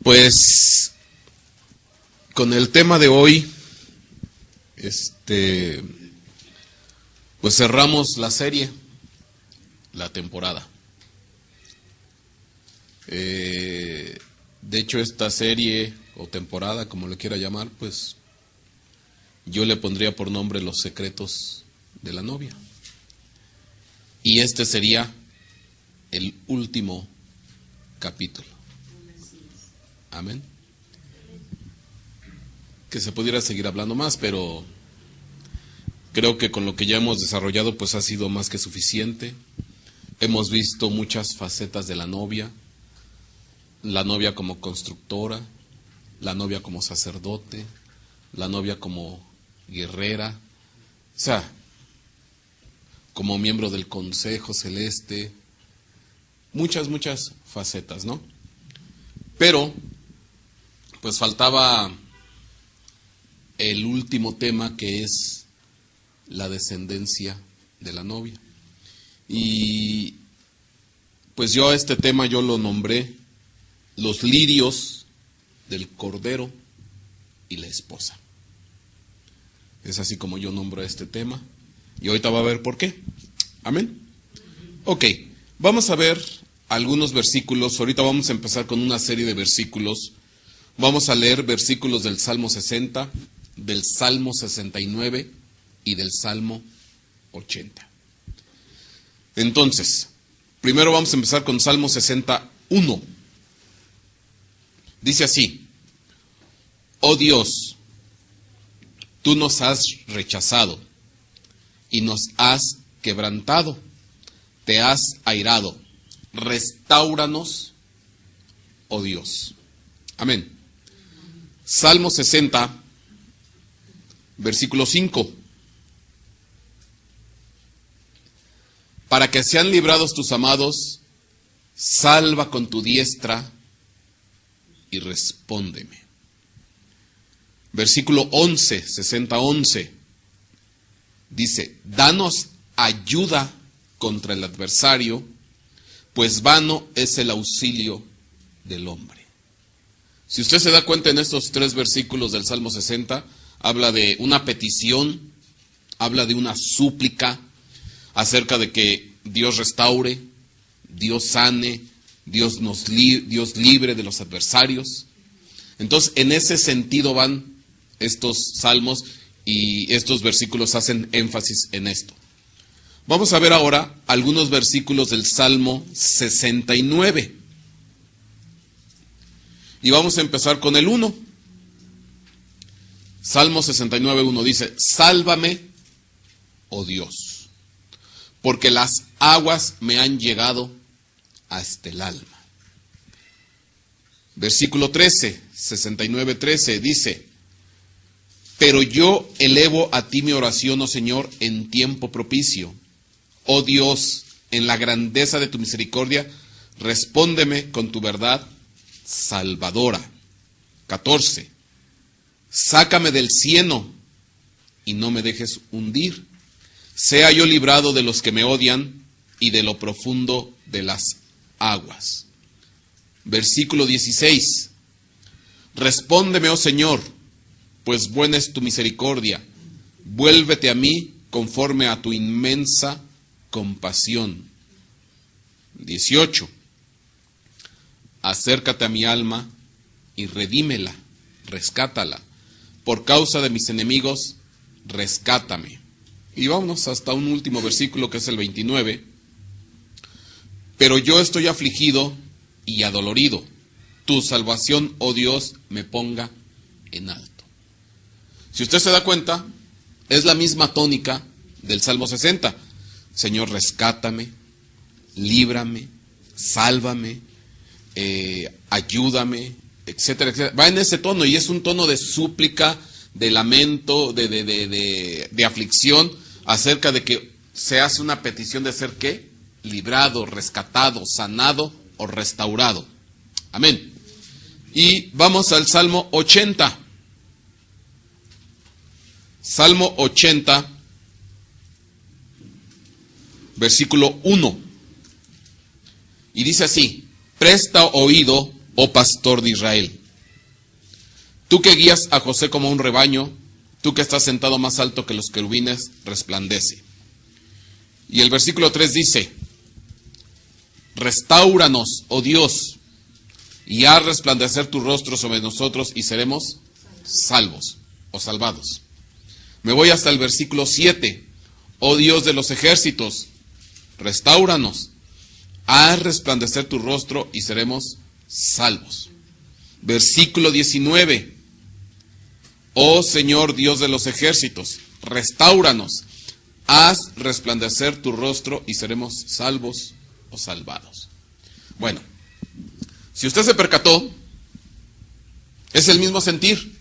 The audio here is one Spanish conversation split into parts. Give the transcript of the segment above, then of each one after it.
Pues con el tema de hoy, pues cerramos la serie, la temporada. De hecho, esta serie o temporada, como le quiera llamar, pues yo le pondría por nombre Los secretos de la novia. Y este sería el último capítulo. Amén. Que se pudiera seguir hablando más, pero creo que con lo que ya hemos desarrollado pues ha sido más que suficiente. Hemos visto muchas facetas de la novia como constructora, la novia como sacerdote, la novia como guerrera, o sea, como miembro del Consejo Celeste, muchas facetas, ¿no? Pero pues faltaba el último tema, que es la descendencia de la novia. Y pues yo a este tema yo lo nombré los lirios del Cordero y la esposa. Es así como yo nombro este tema. Y ahorita va a ver por qué. Amén. Ok, vamos a ver algunos versículos. Ahorita vamos a empezar con una serie de versículos. Vamos a leer versículos del Salmo 60, del Salmo 69 y del Salmo 80. Entonces, primero vamos a empezar con Salmo 61. Dice así: Oh Dios, tú nos has rechazado y nos has quebrantado, te has airado, restáuranos, oh Dios. Amén. Salmo 60, versículo 5. Para que sean librados tus amados, salva con tu diestra y respóndeme. Versículo 11, 60:11. Dice: danos ayuda contra el adversario, pues vano es el auxilio del hombre. Si usted se da cuenta, en estos tres versículos del Salmo 60, habla de una petición, habla de una súplica acerca de que Dios restaure, Dios sane, Dios libre de los adversarios. Entonces, en ese sentido van estos salmos y estos versículos hacen énfasis en esto. Vamos a ver ahora algunos versículos del Salmo 69. Y vamos a empezar con el 1. Salmo 69:1 dice: sálvame, oh Dios, porque las aguas me han llegado hasta el alma. Versículo 13, 69:13 dice: pero yo elevo a ti mi oración, oh Señor, en tiempo propicio. Oh Dios, en la grandeza de tu misericordia, respóndeme con tu verdad salvadora. 14. Sácame del cieno y no me dejes hundir. Sea yo librado de los que me odian y de lo profundo de las aguas. Versículo 16. Respóndeme, oh Señor, pues buena es tu misericordia. Vuélvete a mí conforme a tu inmensa compasión. 18. Acércate a mi alma y redímela, rescátala. Por causa de mis enemigos, rescátame. Y vámonos hasta un último versículo, que es el 29. Pero yo estoy afligido y adolorido. Tu salvación, oh Dios, me ponga en alto. Si usted se da cuenta, es la misma tónica del Salmo 60. Señor, rescátame, líbrame, sálvame, ayúdame, etcétera, etcétera. Va en ese tono, y es un tono de súplica, de lamento, de aflicción, acerca de que se hace una petición de ser, ¿qué? Librado, rescatado, sanado o restaurado. Amén. Y vamos al Salmo 80. Salmo 80, versículo 1. Y dice así: presta oído, oh pastor de Israel. Tú que guías a José como un rebaño, tú que estás sentado más alto que los querubines, resplandece. Y el versículo 3 dice, restáuranos, oh Dios, y haz resplandecer tu rostro sobre nosotros y seremos salvos o salvados. Me voy hasta el versículo 7. Oh Dios de los ejércitos, restáuranos, haz resplandecer tu rostro y seremos salvos. Versículo 19. Oh Señor Dios de los ejércitos, restáuranos, haz resplandecer tu rostro y seremos salvos o salvados. Bueno, si usted se percató, es el mismo sentir,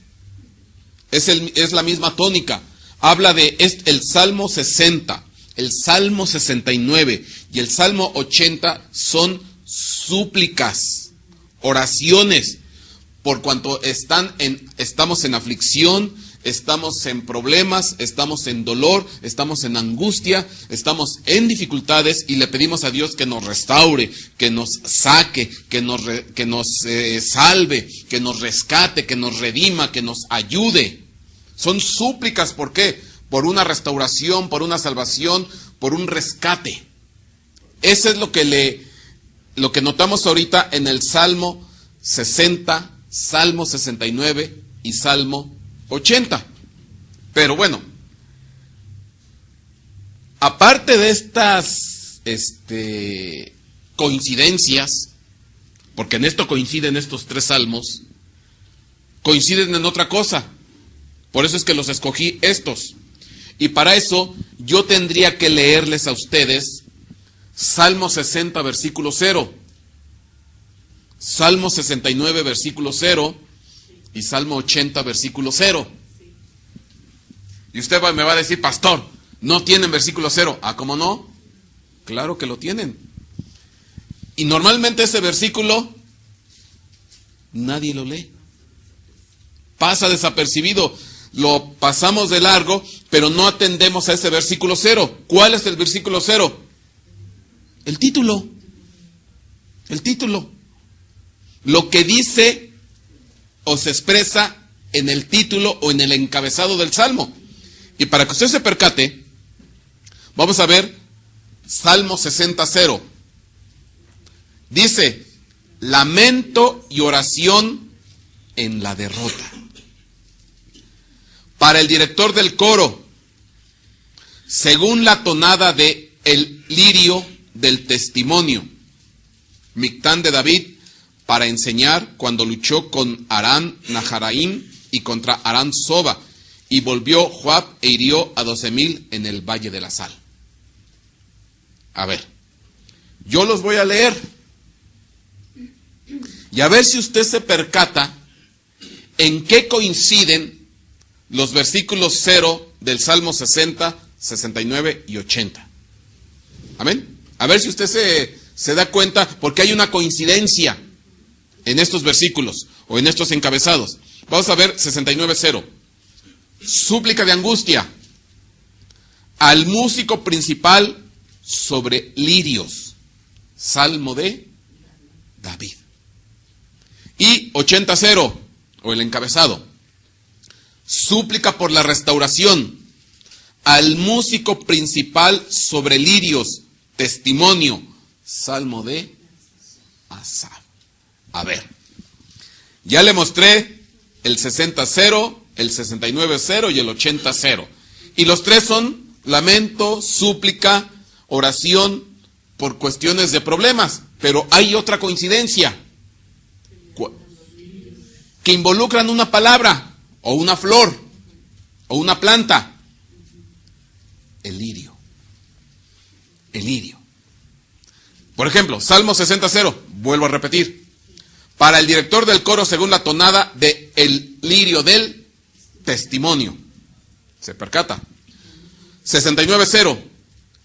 es la misma tónica. Habla de el Salmo 60, el Salmo 69 y el Salmo 80 son súplicas, oraciones, por cuanto estamos en aflicción, estamos en problemas, estamos en dolor, estamos en angustia, estamos en dificultades y le pedimos a Dios que nos restaure, que nos saque, que nos salve, que nos rescate, que nos redima, que nos ayude. Son súplicas, ¿por qué? Por una restauración, por una salvación, por un rescate. Eso es lo que notamos ahorita en el Salmo 60, Salmo 69 y Salmo 80. Pero bueno, aparte de estas coincidencias, porque en esto coinciden estos tres salmos, coinciden en otra cosa. Por eso es que los escogí estos. Y para eso yo tendría que leerles a ustedes Salmo 60, versículo 0. Salmo 69, versículo 0. Y Salmo 80, versículo 0. Y usted me va a decir, pastor, ¿no tienen versículo 0? Ah, ¿cómo no? Claro que lo tienen. Y normalmente ese versículo nadie lo lee. Pasa desapercibido. Lo pasamos de largo, pero no atendemos a ese versículo 0. ¿Cuál es el versículo 0? El título. El título. Lo que dice o se expresa en el título o en el encabezado del Salmo. Y para que usted se percate, vamos a ver Salmo 60:0. Dice, lamento y oración en la derrota. Para el director del coro, según la tonada de el lirio del testimonio, Mictán de David, para enseñar cuando luchó con Aram Naharaim y contra Aram Soba, y volvió Joab e hirió a 12,000 en el Valle de la Sal. A ver, yo los voy a leer, y a ver si usted se percata en qué coinciden los versículos 0 del Salmo 60, 69 y 80. Amén. A ver si usted se da cuenta, porque hay una coincidencia en estos versículos o en estos encabezados. Vamos a ver 69:0. Súplica de angustia al músico principal sobre lirios. Salmo de David. Y 80:0, o el encabezado. Súplica por la restauración al músico principal sobre lirios. Testimonio. Salmo de Asaf. A ver, ya le mostré el 60:0, el 69:0 y el 80:0. Y los tres son lamento, súplica, oración por cuestiones de problemas. Pero hay otra coincidencia que involucran una palabra, o una flor, o una planta. El lirio. El lirio. Por ejemplo, Salmo 60:0, vuelvo a repetir. Para el director del coro, según la tonada de el lirio del testimonio. ¿Se percata? 69:0,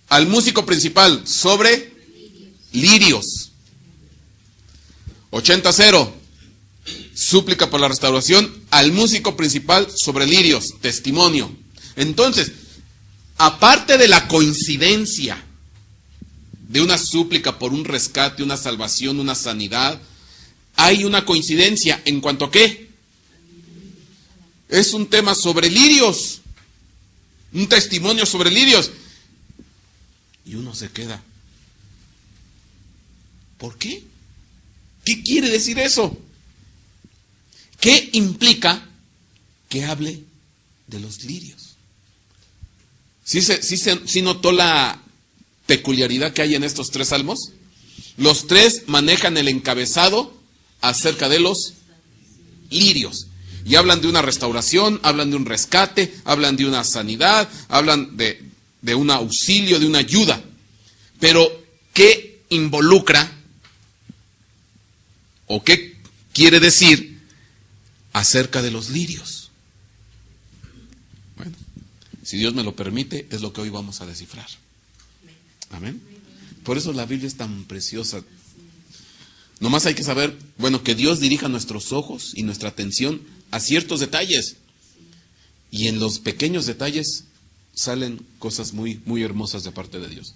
al músico principal sobre lirios. 80:0, súplica por la restauración al músico principal sobre lirios, testimonio. Entonces, aparte de la coincidencia de una súplica por un rescate, una salvación, una sanidad, hay una coincidencia en cuanto a qué. Es un tema sobre lirios, un testimonio sobre lirios. Y uno se queda. ¿Por qué? ¿Qué quiere decir eso? ¿Qué implica que hable de los lirios? ¿Sí notó la peculiaridad que hay en estos tres salmos? Los tres manejan el encabezado acerca de los lirios. Y hablan de una restauración, hablan de un rescate, hablan de una sanidad, hablan de un auxilio, de una ayuda. Pero, ¿qué involucra o qué quiere decir acerca de los lirios? Bueno, si Dios me lo permite, es lo que hoy vamos a descifrar. Amén. Por eso la Biblia es tan preciosa. Nomás hay que saber, bueno, que Dios dirija nuestros ojos y nuestra atención a ciertos detalles. Y en los pequeños detalles salen cosas muy, muy hermosas de parte de Dios.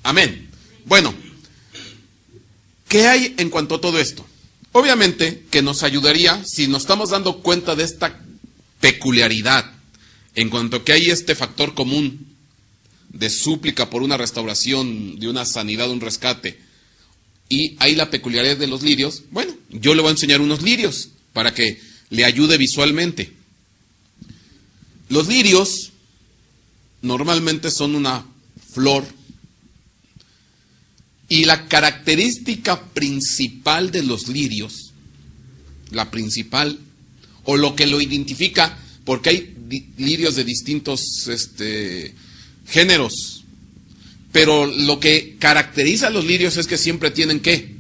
Amén. Bueno, ¿qué hay en cuanto a todo esto? Obviamente que nos ayudaría si nos estamos dando cuenta de esta peculiaridad, en cuanto a que hay este factor común de súplica por una restauración, de una sanidad, un rescate, y hay la peculiaridad de los lirios. Bueno, yo le voy a enseñar unos lirios para que le ayude visualmente. Los lirios normalmente son una flor, y la característica principal de los lirios, la principal, o lo que lo identifica, porque hay lirios de distintos géneros, pero lo que caracteriza a los lirios es que siempre tienen ¿qué?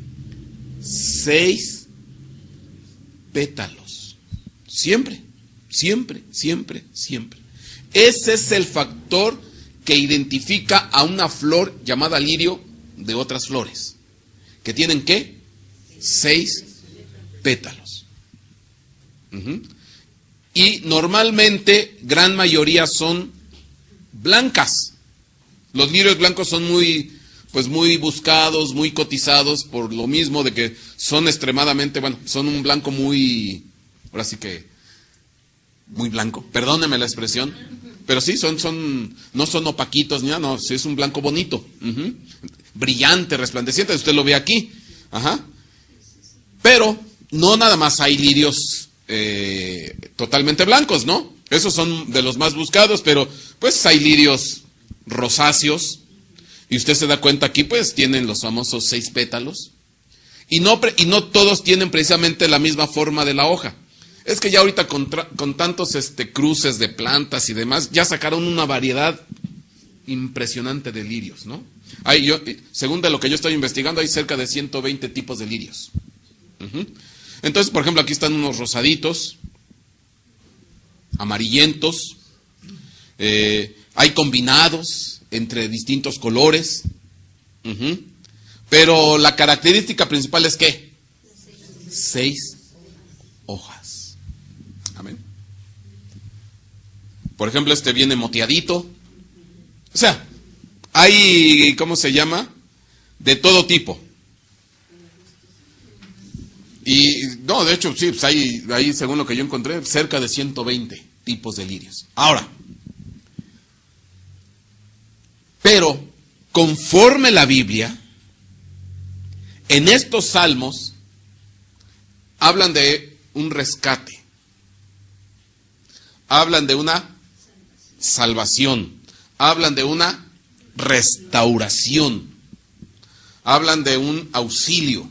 6 pétalos. Siempre, siempre, siempre, siempre. Ese es el factor que identifica a una flor llamada lirio de otras flores, que tienen ¿qué? 6 pétalos. Y normalmente, gran mayoría son blancas. Los lirios blancos son muy buscados, muy cotizados, por lo mismo de que son extremadamente, son un blanco muy, ahora sí que, muy blanco. Perdóneme la expresión, pero sí, no son opaquitos, ni nada, no, sí es un blanco bonito, brillante, resplandeciente, usted lo ve aquí. Pero no nada más hay lirios totalmente blancos, ¿no? Esos son de los más buscados, pero pues hay lirios rosáceos, y usted se da cuenta aquí, pues tienen los famosos 6 pétalos, y no todos tienen precisamente la misma forma de la hoja. Es que ya ahorita con tantos cruces de plantas y demás, ya sacaron una variedad impresionante de lirios, ¿no? Según de lo que yo estoy investigando, hay cerca de 120 tipos de lirios. Entonces, por ejemplo, aquí están unos rosaditos, amarillentos, hay combinados entre distintos colores, pero la característica principal es ¿qué? 6 hojas. Amén. Por ejemplo, viene moteadito. O sea, hay, ¿cómo se llama? De todo tipo. Y, no, de hecho, sí, pues hay, según lo que yo encontré, cerca de 120 tipos de lirios. Ahora, pero, conforme la Biblia, en estos salmos, hablan de un rescate. Hablan de una salvación. Hablan de una restauración. Hablan de un auxilio.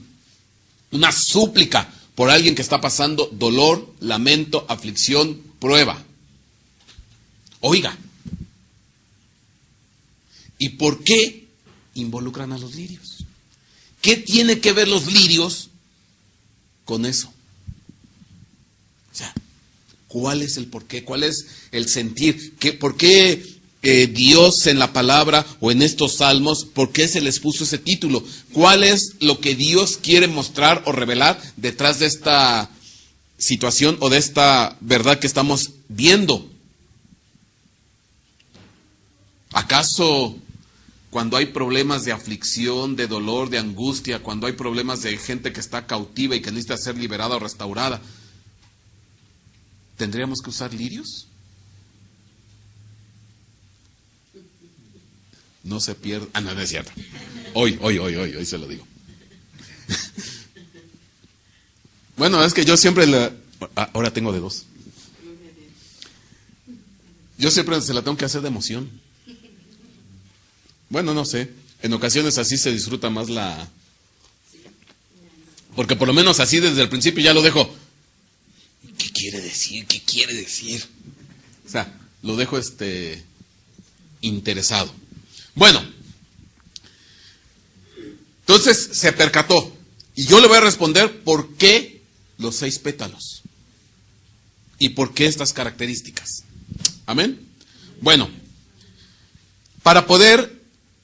Una súplica por alguien que está pasando dolor, lamento, aflicción, prueba. Oiga. ¿Y por qué involucran a los lirios? ¿Qué tiene que ver los lirios con eso? O sea, ¿cuál es el porqué? ¿Cuál es el sentir? ¿Por qué Dios en la palabra o en estos salmos, por qué se les puso ese título? ¿Cuál es lo que Dios quiere mostrar o revelar detrás de esta situación o de esta verdad que estamos viendo? ¿Acaso cuando hay problemas de aflicción, de dolor, de angustia, cuando hay problemas de gente que está cautiva y que necesita ser liberada o restaurada, ¿tendríamos que usar lirios? No se pierda. Ah, no, no es cierto. Hoy se lo digo. Bueno, es que yo siempre ahora tengo de dos. Yo siempre se la tengo que hacer de emoción. Bueno, no sé. En ocasiones así se disfruta más porque por lo menos así desde el principio ya lo dejo. ¿Qué quiere decir? ¿Qué quiere decir? O sea, lo dejo interesado. Bueno, entonces se percató. Y yo le voy a responder por qué los 6 pétalos. Y por qué estas características. Amén. Bueno, para poder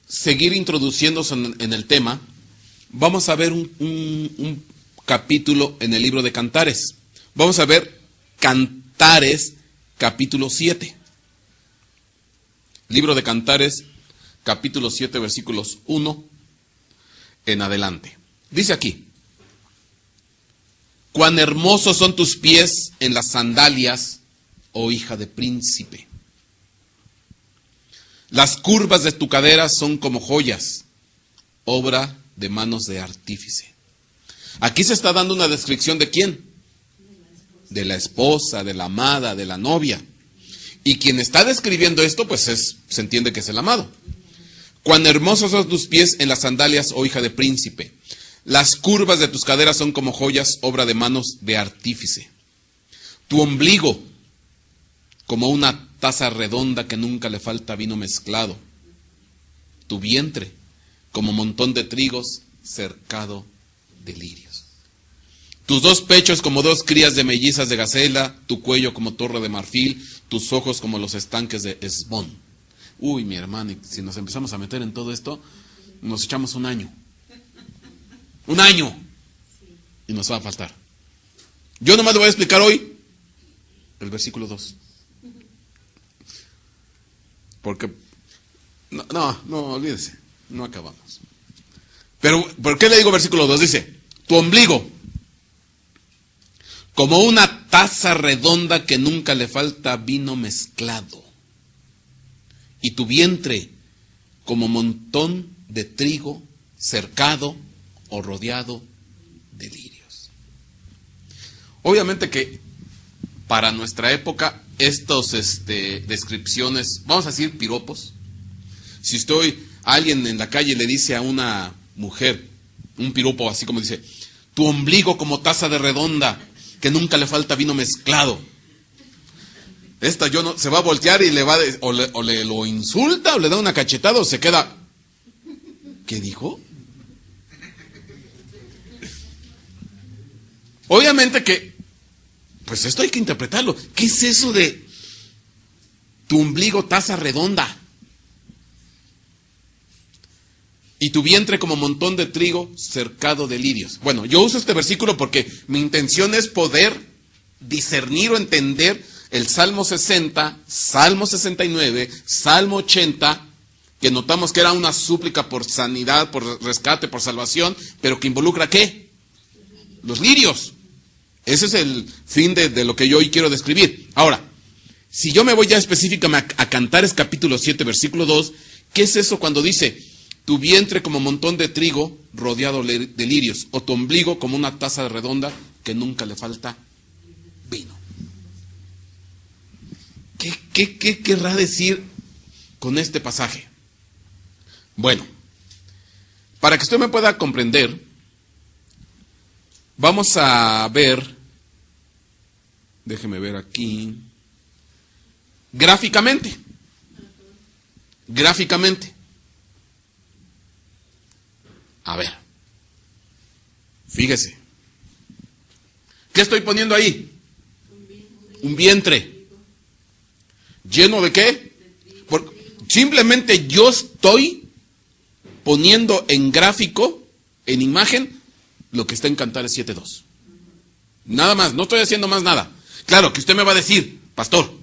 seguir introduciéndose en el tema, vamos a ver un capítulo en el libro de Cantares. Vamos a ver Cantares, capítulo 7. Libro de Cantares, capítulo 7, versículos 1 en adelante. Dice aquí: cuán hermosos son tus pies en las sandalias, oh hija de príncipe. Las curvas de tu cadera son como joyas, obra de manos de artífice. Aquí se está dando una descripción de quién. De la esposa, de la amada, de la novia. Y quien está describiendo esto, pues se entiende que es el amado. Cuán hermosos son tus pies en las sandalias, oh hija de príncipe. Las curvas de tus caderas son como joyas, obra de manos de artífice. Tu ombligo, como una taza redonda que nunca le falta vino mezclado. Tu vientre, como montón de trigos cercado de lirios. Tus 2 pechos como 2 crías de mellizas de gacela, tu cuello como torre de marfil, tus ojos como los estanques de Hesbón. Uy, mi hermano, si nos empezamos a meter en todo esto, nos echamos un año. Un año. Y nos va a faltar. Yo nomás le voy a explicar hoy el versículo 2. Porque, no, olvídese, no acabamos. Pero, ¿por qué le digo versículo 2? Dice, tu ombligo, como una taza redonda que nunca le falta vino mezclado. Y tu vientre, como montón de trigo cercado o rodeado de lirios. Obviamente que para nuestra época, estos descripciones, vamos a decir piropos. Si alguien en la calle le dice a una mujer un piropo así como dice, tu ombligo como taza de redonda, que nunca le falta vino mezclado. Se va a voltear y le va o le lo insulta o le da una cachetada o se queda. ¿Qué dijo? Obviamente que, pues esto hay que interpretarlo. ¿Qué es eso de tu ombligo taza redonda? Y tu vientre como montón de trigo cercado de lirios. Bueno, yo uso este versículo porque mi intención es poder discernir o entender el Salmo 60, Salmo 69, Salmo 80, que notamos que era una súplica por sanidad, por rescate, por salvación, pero que involucra ¿qué? Los lirios. Ese es el fin de lo que yo hoy quiero describir. Ahora, si yo me voy ya específicamente a Cantares capítulo 7, versículo 2, ¿qué es eso cuando dice, tu vientre como montón de trigo rodeado de lirios, o tu ombligo como una taza redonda que nunca le falta vino? ¿Qué querrá decir con este pasaje? Bueno, para que usted me pueda comprender, vamos a ver, déjeme ver aquí, gráficamente. A ver, fíjese. ¿Qué estoy poniendo ahí? Un vientre. ¿Lleno de qué? Simplemente yo estoy poniendo en gráfico, en imagen, lo que está en Cantares 7.2. Nada más, no estoy haciendo más nada. Claro que usted me va a decir, pastor,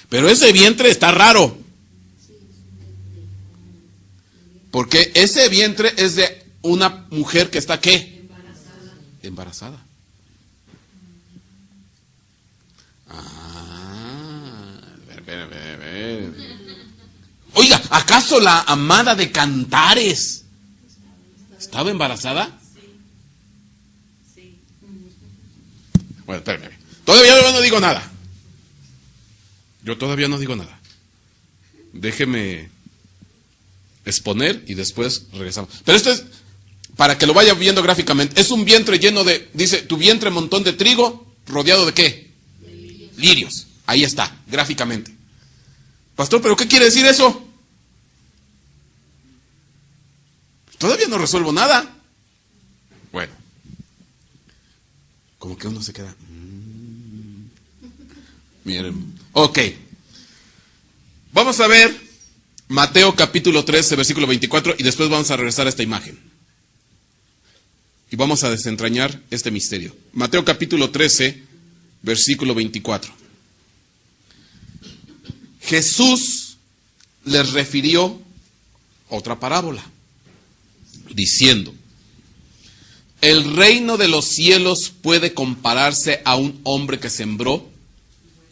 pero ese vientre está raro. Porque ese vientre es de una mujer que está ¿qué? Embarazada. Oiga, ¿acaso la amada de Cantares estaba embarazada? Sí. Bueno, espérame. Todavía yo no digo nada. Yo todavía no digo nada. Déjeme exponer y después regresamos. Pero esto es para que lo vaya viendo gráficamente. Es un vientre lleno de, dice, tu vientre montón de trigo, rodeado de ¿qué? De lirios. Lirios. Ahí está, gráficamente. Pastor, ¿pero qué quiere decir eso? Todavía no resuelvo nada. Bueno, como que uno se queda. Miren, ok. Vamos a ver Mateo capítulo 13, versículo 24, y después vamos a regresar a esta imagen. Y vamos a desentrañar este misterio. Mateo capítulo 13, versículo 24. Jesús les refirió otra parábola, diciendo: el reino de los cielos puede compararse a un hombre que sembró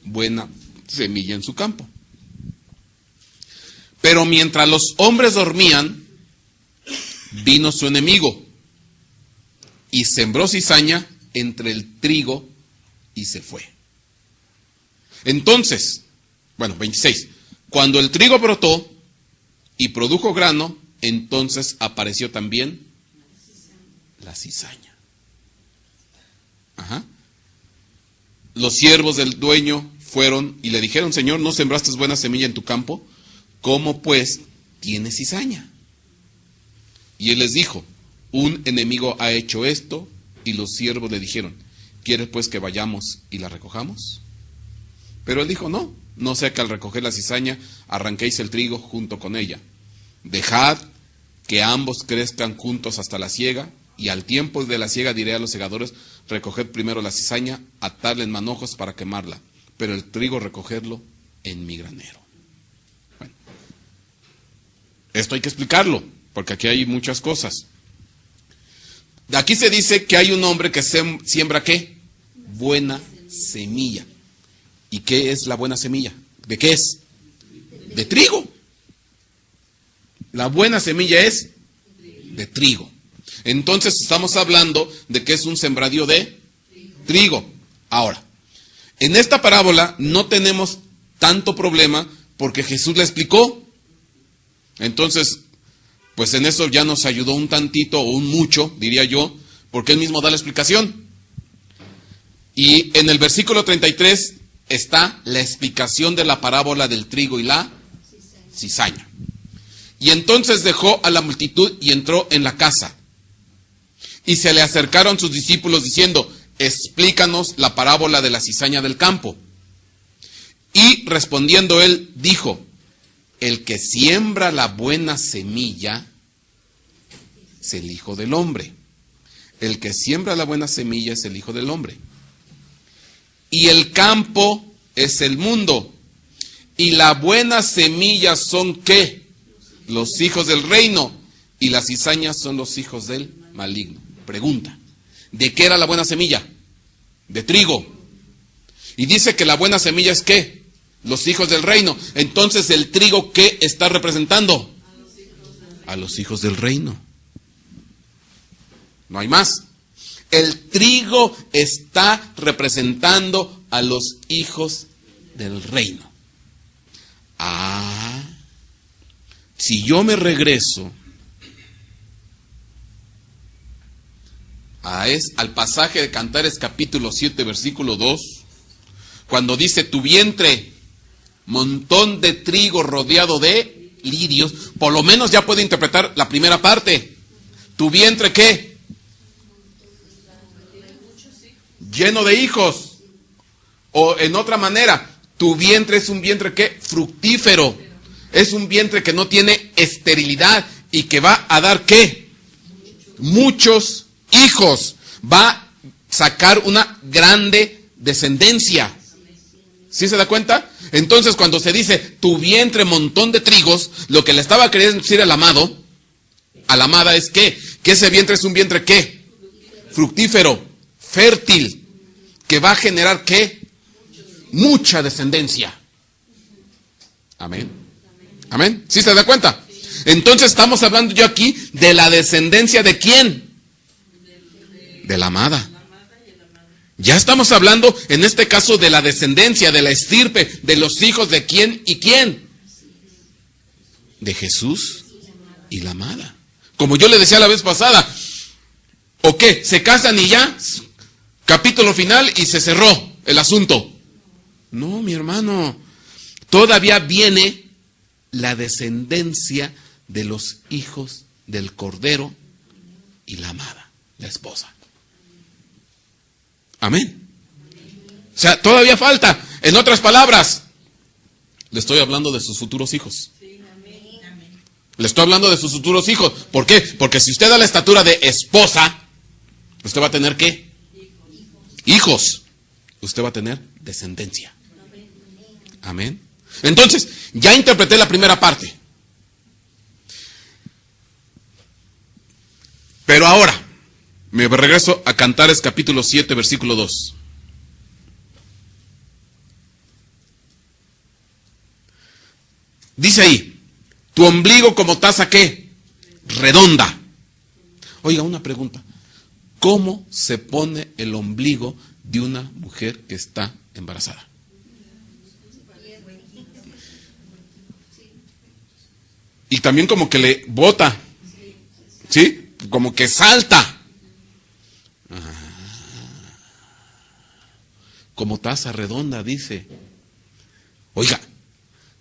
buena semilla en su campo. Pero mientras los hombres dormían, vino su enemigo y sembró cizaña entre el trigo y se fue. Entonces, 26. Cuando el trigo brotó y produjo grano, entonces apareció también la cizaña. Ajá. Los siervos del dueño fueron y le dijeron: Señor, ¿no sembraste buena semilla en tu campo? ¿Cómo pues tiene cizaña? Y él les dijo: un enemigo ha hecho esto. Y los siervos le dijeron: ¿quieres pues que vayamos y la recojamos? Pero él dijo: no sea que al recoger la cizaña arranquéis el trigo junto con ella. Dejad que ambos crezcan juntos hasta la siega, y al tiempo de la siega diré a los segadores: recoged primero la cizaña, atadla en manojos para quemarla, pero el trigo recogerlo en mi granero. Bueno, esto hay que explicarlo, porque aquí hay muchas cosas. De aquí se dice que hay un hombre que siembra ¿qué? Buena semilla. ¿Y qué es la buena semilla? ¿De qué es? De trigo. La buena semilla es de trigo. Entonces estamos hablando de que es un sembradío de trigo. Ahora, en esta parábola no tenemos tanto problema porque Jesús la explicó. Entonces, pues en eso ya nos ayudó un tantito o un mucho, diría yo, porque él mismo da la explicación. Y en el versículo 33 está la explicación de la parábola del trigo y la cizaña. Y entonces dejó a la multitud y entró en la casa. Y se le acercaron sus discípulos diciendo: explícanos la parábola de la cizaña del campo. Y respondiendo él, dijo: el que siembra la buena semilla es el Hijo del Hombre. El que siembra la buena semilla es el Hijo del Hombre. Y el campo es el mundo. Y la buena semilla son ¿qué? Los hijos del reino. Y las cizañas son los hijos del maligno. Pregunta: ¿de qué era la buena semilla? De trigo. Y dice que la buena semilla es ¿qué? Los hijos del reino. Entonces, ¿el trigo qué está representando? A los hijos del reino. No hay más. El trigo está representando a los hijos del reino. Si yo me regreso al pasaje de Cantares capítulo 7, versículo 2, cuando dice: tu vientre, montón de trigo rodeado de lirios, por lo menos ya puede interpretar la primera parte. ¿Tu vientre qué? Lleno de hijos. O en otra manera, tu vientre es un vientre ¿qué? Fructífero. Es un vientre que no tiene esterilidad y que va a dar ¿qué? Muchos hijos. Va a sacar una grande descendencia. ¿Sí se da cuenta? Entonces, cuando se dice tu vientre montón de trigos, lo que le estaba queriendo decir el amado a la amada es ¿qué? Que ese vientre es un vientre ¿qué? Fructífero, fértil, que va a generar ¿qué? Mucha descendencia. Amén. Amén. ¿Sí se da cuenta? Entonces estamos hablando yo aquí de la descendencia de ¿quién? De la amada. Ya estamos hablando en este caso de la descendencia, de la estirpe, de los hijos de quién y quién. De Jesús y la amada. Como yo le decía la vez pasada, ¿o qué? ¿Se casan y ya? Capítulo final y se cerró el asunto. No, mi hermano, todavía viene la descendencia de los hijos del Cordero y la amada, la esposa. Amén. O sea, todavía falta. En otras palabras, le estoy hablando de sus futuros hijos. Le estoy hablando de sus futuros hijos. ¿Por qué? Porque si usted da la estatura de esposa, usted va a tener ¿qué? Hijos. Usted va a tener descendencia. Amén. Entonces, ya interpreté la primera parte. Pero ahora, me regreso a Cantares capítulo 7, versículo 2. Dice ahí, tu ombligo como taza ¿qué? Redonda. Oiga, una pregunta. ¿Cómo se pone el ombligo de una mujer que está embarazada? Y también como que le bota, ¿sí? Como que salta. Como taza redonda, dice. Oiga,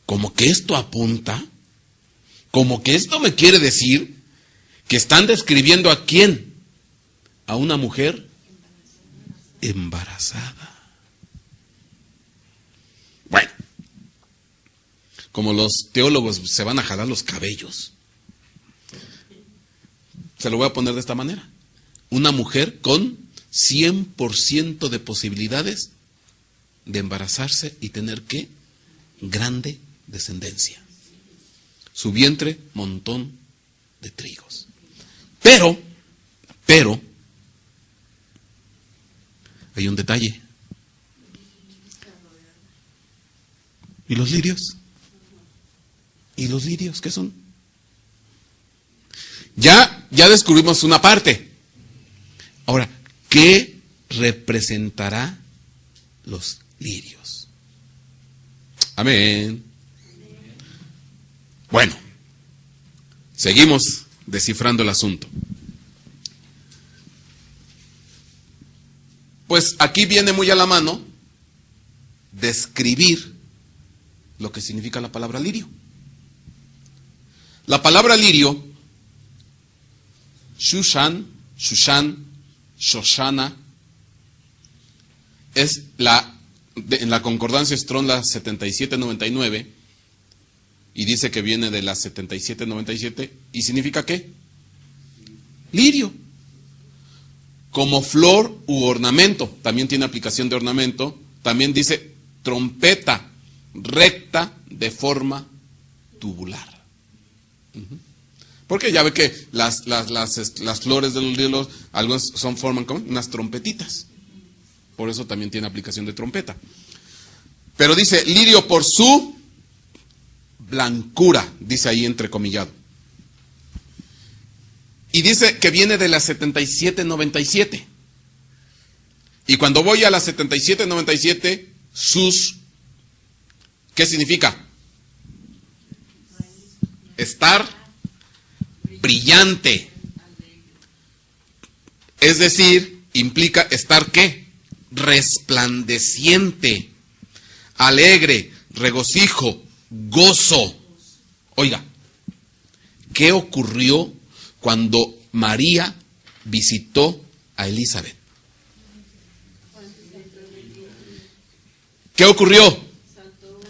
como que esto apunta, como que esto me quiere decir que están describiendo ¿a quién? A una mujer embarazada. Bueno, como los teólogos se van a jalar los cabellos, se lo voy a poner de esta manera. Una mujer con 100% de posibilidades de embarazarse y tener ¿qué? Grande descendencia. Su vientre, montón de trigos. Pero, hay un detalle. ¿Y los lirios? ¿Y los lirios qué son? Ya descubrimos una parte. Ahora, ¿qué representará los lirios? Amén. Bueno, seguimos descifrando el asunto. Pues aquí viene muy a la mano describir lo que significa la palabra lirio. La palabra lirio, Shushan, Shoshana, es en la concordancia Strong la 7799, y dice que viene de la 7797, y significa ¿qué? Lirio. Como flor u ornamento, también tiene aplicación de ornamento, también dice trompeta recta de forma tubular. Porque ya ve que las flores de los lirios, algunas forman como unas trompetitas. Por eso también tiene aplicación de trompeta. Pero dice, lirio por su blancura, dice ahí entrecomillado. Y dice que viene de la 7797. Y cuando voy a la 7797, ¿qué significa? Estar brillante. Es decir, implica estar ¿qué? Resplandeciente, alegre, regocijo, gozo. Oiga, ¿qué ocurrió cuando María visitó a Elizabeth? ¿Qué ocurrió?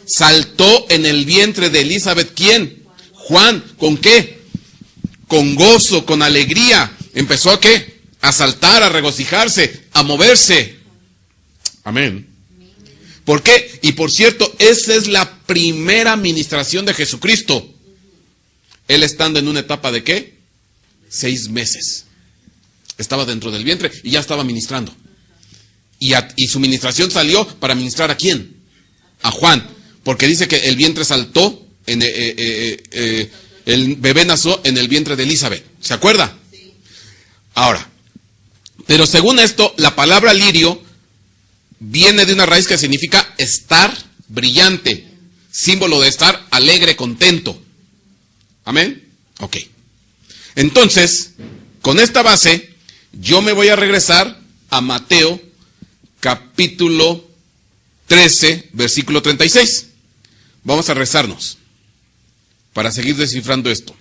Saltó en el vientre de Elizabeth, ¿quién? Juan. ¿Con qué? Con gozo, con alegría. Empezó a ¿qué? A saltar, a regocijarse, a moverse. Amén. ¿Por qué? Y por cierto, esa es la primera ministración de Jesucristo. Él estando en una etapa de ¿qué? 6 meses. Estaba dentro del vientre y ya estaba ministrando. Y su ministración salió para ministrar ¿a quién? A Juan. Porque dice que el vientre saltó, el bebé nació en el vientre de Elizabeth. ¿Se acuerda? Sí. Ahora, pero según esto, la palabra lirio viene de una raíz que significa estar brillante, símbolo de estar alegre, contento. ¿Amén? Ok. Entonces, con esta base, yo me voy a regresar a Mateo capítulo 13, versículo 36. Vamos a rezarnos para seguir descifrando esto.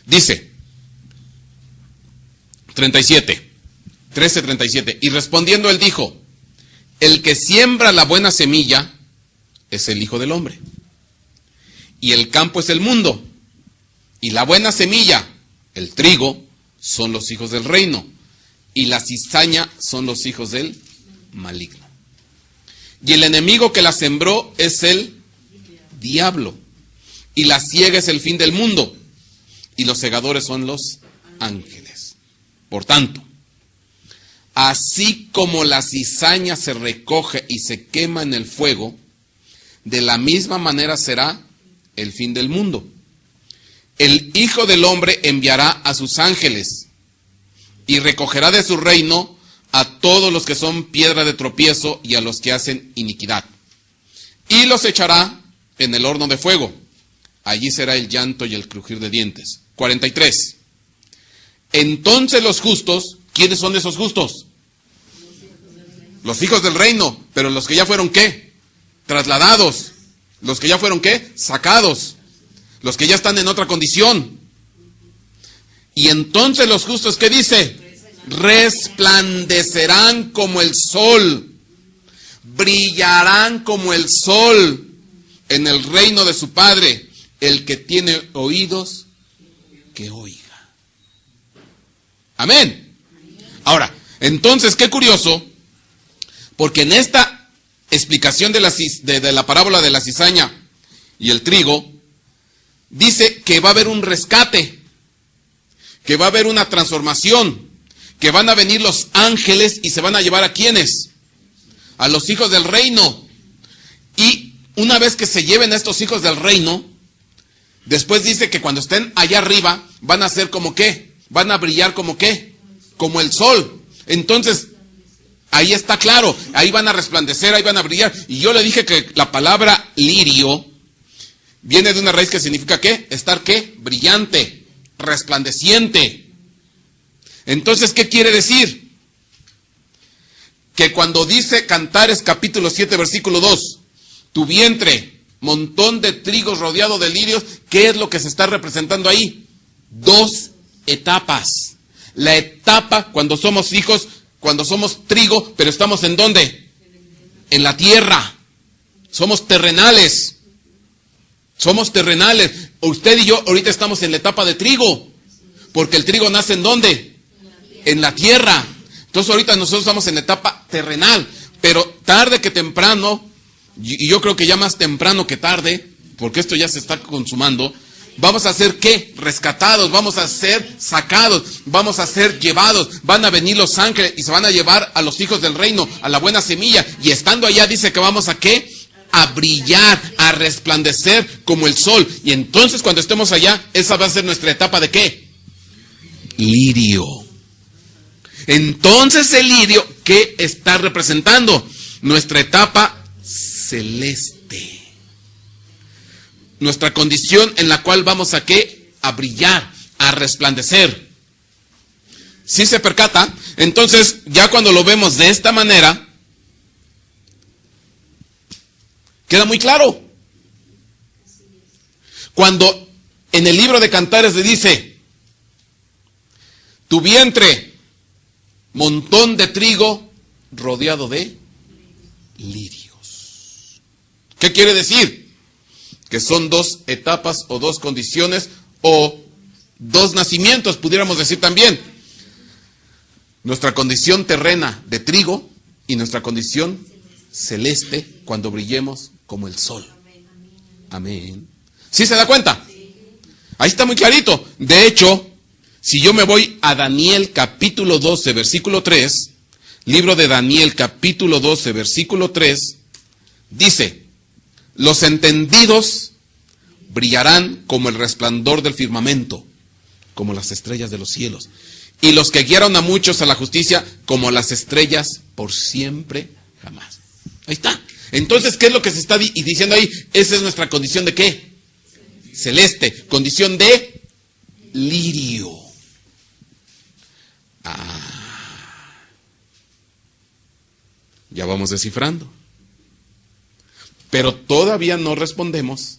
Dice 13:37. Y respondiendo él dijo: el que siembra la buena semilla es el Hijo del Hombre. Y el campo es el mundo. Y la buena semilla, el trigo, son los hijos del reino. Y la cizaña son los hijos del maligno. Y el enemigo que la sembró es el diablo. Y la siega es el fin del mundo. Y los segadores son los ángeles. Por tanto, así como la cizaña se recoge y se quema en el fuego, de la misma manera será el fin del mundo. El Hijo del Hombre enviará a sus ángeles y recogerá de su reino a todos los que son piedra de tropiezo y a los que hacen iniquidad. Y los echará en el horno de fuego. Allí será el llanto y el crujir de dientes. 43. Entonces los justos, ¿quiénes son esos justos? Los hijos del reino, pero los que ya fueron ¿qué? Trasladados. Los que ya fueron ¿qué? Sacados. Los que ya están en otra condición. Y entonces los justos, ¿qué dice? Resplandecerán como el sol, brillarán como el sol en el reino de su Padre. El que tiene oídos, que oiga. Amén. Ahora, entonces, qué curioso, porque en esta explicación de la parábola de la cizaña y el trigo, dice que va a haber un rescate, que va a haber una transformación, que van a venir los ángeles y se van a llevar ¿a quiénes? A los hijos del reino. Y una vez que se lleven a estos hijos del reino, después dice que cuando estén allá arriba, van a ser como ¿qué? Van a brillar como ¿qué? Como el sol. Entonces, ahí está claro, ahí van a resplandecer, ahí van a brillar. Y yo le dije que la palabra lirio viene de una raíz que significa ¿qué? Estar ¿qué? Brillante, resplandeciente. Entonces, ¿qué quiere decir? Que cuando dice Cantares capítulo 7 versículo 2, tu vientre, montón de trigos rodeado de lirios, ¿qué es lo que se está representando ahí? 2 etapas. La etapa cuando somos hijos, cuando somos trigo, pero estamos ¿en dónde? En la tierra. Somos terrenales. Somos terrenales. Usted y yo ahorita estamos en la etapa de trigo. Porque el trigo nace ¿en dónde? En la tierra. Entonces ahorita nosotros estamos en la etapa terrenal. Pero tarde que temprano, y yo creo que ya más temprano que tarde, porque esto ya se está consumando, vamos a ser ¿qué? Rescatados, vamos a ser sacados, vamos a ser llevados, van a venir los ángeles y se van a llevar a los hijos del reino, a la buena semilla, y estando allá dice que vamos a ¿qué? A brillar, a resplandecer como el sol. Y entonces cuando estemos allá, esa va a ser nuestra etapa de ¿qué? Lirio. Entonces el lirio, ¿qué está representando? Nuestra etapa celeste. Nuestra condición en la cual vamos a ¿qué? A brillar, a resplandecer. ¿Sí se percata? Entonces, ya cuando lo vemos de esta manera, queda muy claro. Cuando en el libro de Cantares le dice, tu vientre, montón de trigo rodeado de lirios. ¿Qué quiere decir? Que son 2 etapas o 2 condiciones o 2 nacimientos, pudiéramos decir también. Nuestra condición terrena de trigo y nuestra condición celeste cuando brillemos como el sol. Amén. ¿Sí se da cuenta? Ahí está muy clarito. De hecho, Si yo me voy a Daniel capítulo 12, versículo 3, libro de Daniel capítulo 12, versículo 3, dice, los entendidos brillarán como el resplandor del firmamento, como las estrellas de los cielos. Y los que guiaron a muchos a la justicia, como las estrellas por siempre jamás. Ahí está. Entonces, ¿qué es lo que se está diciendo ahí? Esa es nuestra condición de ¿qué? Celeste. Condición de lirio. Ya vamos descifrando. Pero todavía no respondemos.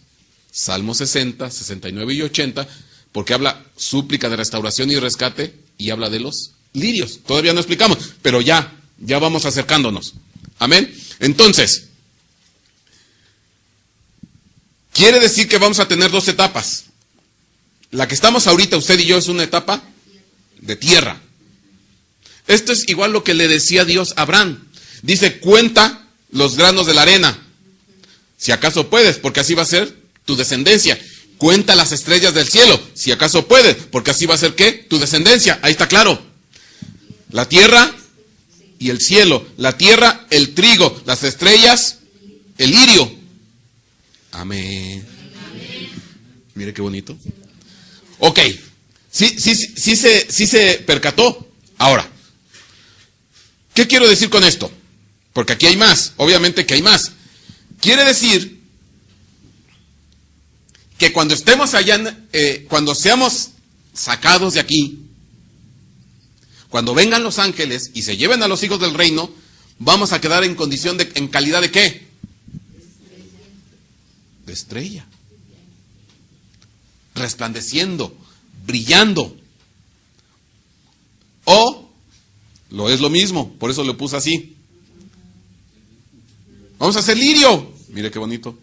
Salmos 60, 69 y 80, porque habla súplica de restauración y rescate y habla de los lirios. Todavía no explicamos, pero ya vamos acercándonos. Amén. Entonces, quiere decir que vamos a tener dos etapas. La que estamos ahorita, usted y yo, es una etapa de tierra. Esto es igual lo que le decía Dios a Abraham. Dice, cuenta los granos de la arena, si acaso puedes, porque así va a ser tu descendencia. Cuenta las estrellas del cielo, si acaso puedes, porque así va a ser ¿qué? Tu descendencia. Ahí está claro. La tierra y el cielo. La tierra, el trigo. Las estrellas, el lirio. Amén. Mire qué bonito. Ok. Sí se percató. Ahora, ¿qué quiero decir con esto? Porque aquí hay más. Obviamente que hay más. Quiere decir que cuando estemos allá, cuando seamos sacados de aquí, cuando vengan los ángeles y se lleven a los hijos del reino, vamos a quedar en condición de, ¿en calidad de qué? De estrella. Resplandeciendo, brillando. O, lo es lo mismo, por eso lo puse así. Vamos a hacer lirio. Mire qué bonito.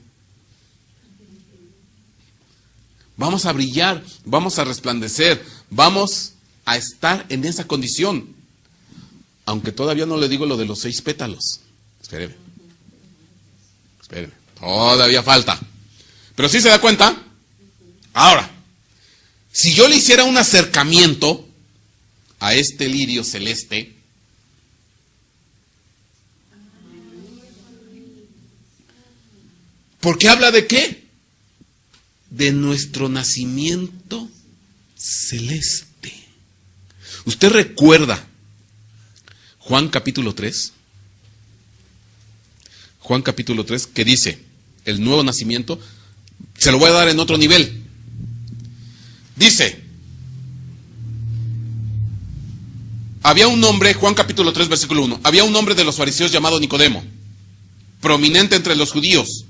Vamos a brillar, vamos a resplandecer, vamos a estar en esa condición. Aunque todavía no le digo lo de los 6 pétalos. Espéreme. Todavía falta. Pero sí se da cuenta. Ahora, si yo le hiciera un acercamiento a este lirio celeste, ¿por qué habla de qué? De nuestro nacimiento celeste. ¿Usted recuerda Juan capítulo 3? Juan capítulo 3, que dice, el nuevo nacimiento, se lo voy a dar en otro nivel. Dice, había un hombre, Juan capítulo 3, versículo 1, había un hombre de los fariseos llamado Nicodemo, prominente entre los judíos.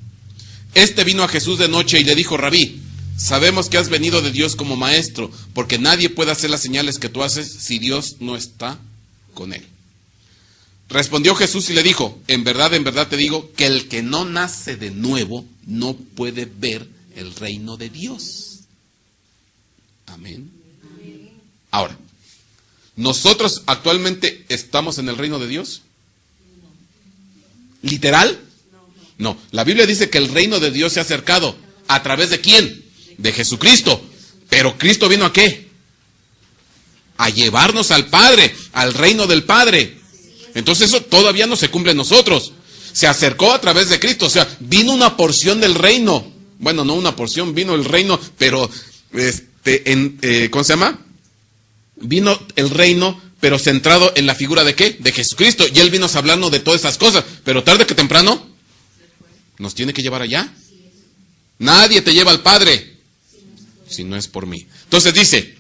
Este vino a Jesús de noche y le dijo, Rabí, sabemos que has venido de Dios como maestro, porque nadie puede hacer las señales que tú haces si Dios no está con él. Respondió Jesús y le dijo, en verdad te digo, que el que no nace de nuevo no puede ver el reino de Dios. Amén. Ahora, ¿nosotros actualmente estamos en el reino de Dios? ¿Literal? No, la Biblia dice que el reino de Dios se ha acercado. ¿A través de quién? De Jesucristo. Pero ¿Cristo vino a qué? A llevarnos al Padre, al reino del Padre. Entonces eso todavía no se cumple en nosotros. Se acercó a través de Cristo, o sea, vino una porción del reino. Bueno, no una porción, vino el reino, pero, ¿cómo se llama? Vino el reino, pero centrado en la figura de ¿qué? De Jesucristo. Y Él vino hablando de todas esas cosas, pero tarde que temprano nos tiene que llevar allá. Nadie te lleva al Padre si no es por mí. Entonces dice,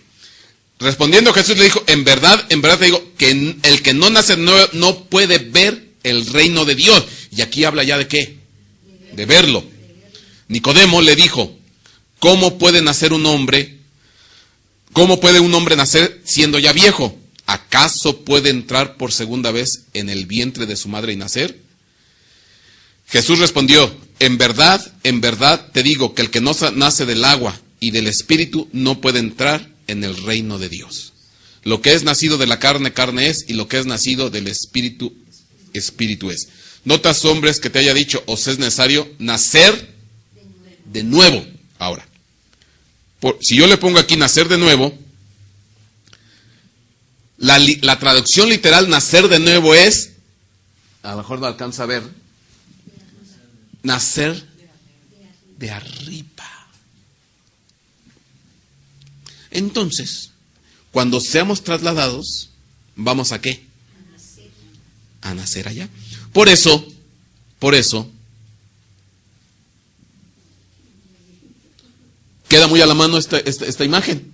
respondiendo Jesús le dijo, en verdad te digo, que el que no nace no puede ver el reino de Dios. Y aquí habla ya de qué, de verlo. Nicodemo le dijo, ¿cómo puede un hombre nacer siendo ya viejo? ¿Acaso puede entrar por segunda vez en el vientre de su madre y nacer? Jesús respondió, en verdad te digo que el que no nace del agua y del Espíritu no puede entrar en el reino de Dios. Lo que es nacido de la carne, carne es, y lo que es nacido del Espíritu, Espíritu es. ¿Notas, hombres, que te haya dicho, os es necesario nacer de nuevo? Ahora, si yo le pongo aquí nacer de nuevo, La traducción literal, nacer de nuevo, es, a lo mejor no alcanza a ver, nacer de arriba. Entonces, cuando seamos trasladados, ¿vamos a qué? A nacer allá. Por eso, queda muy a la mano esta imagen.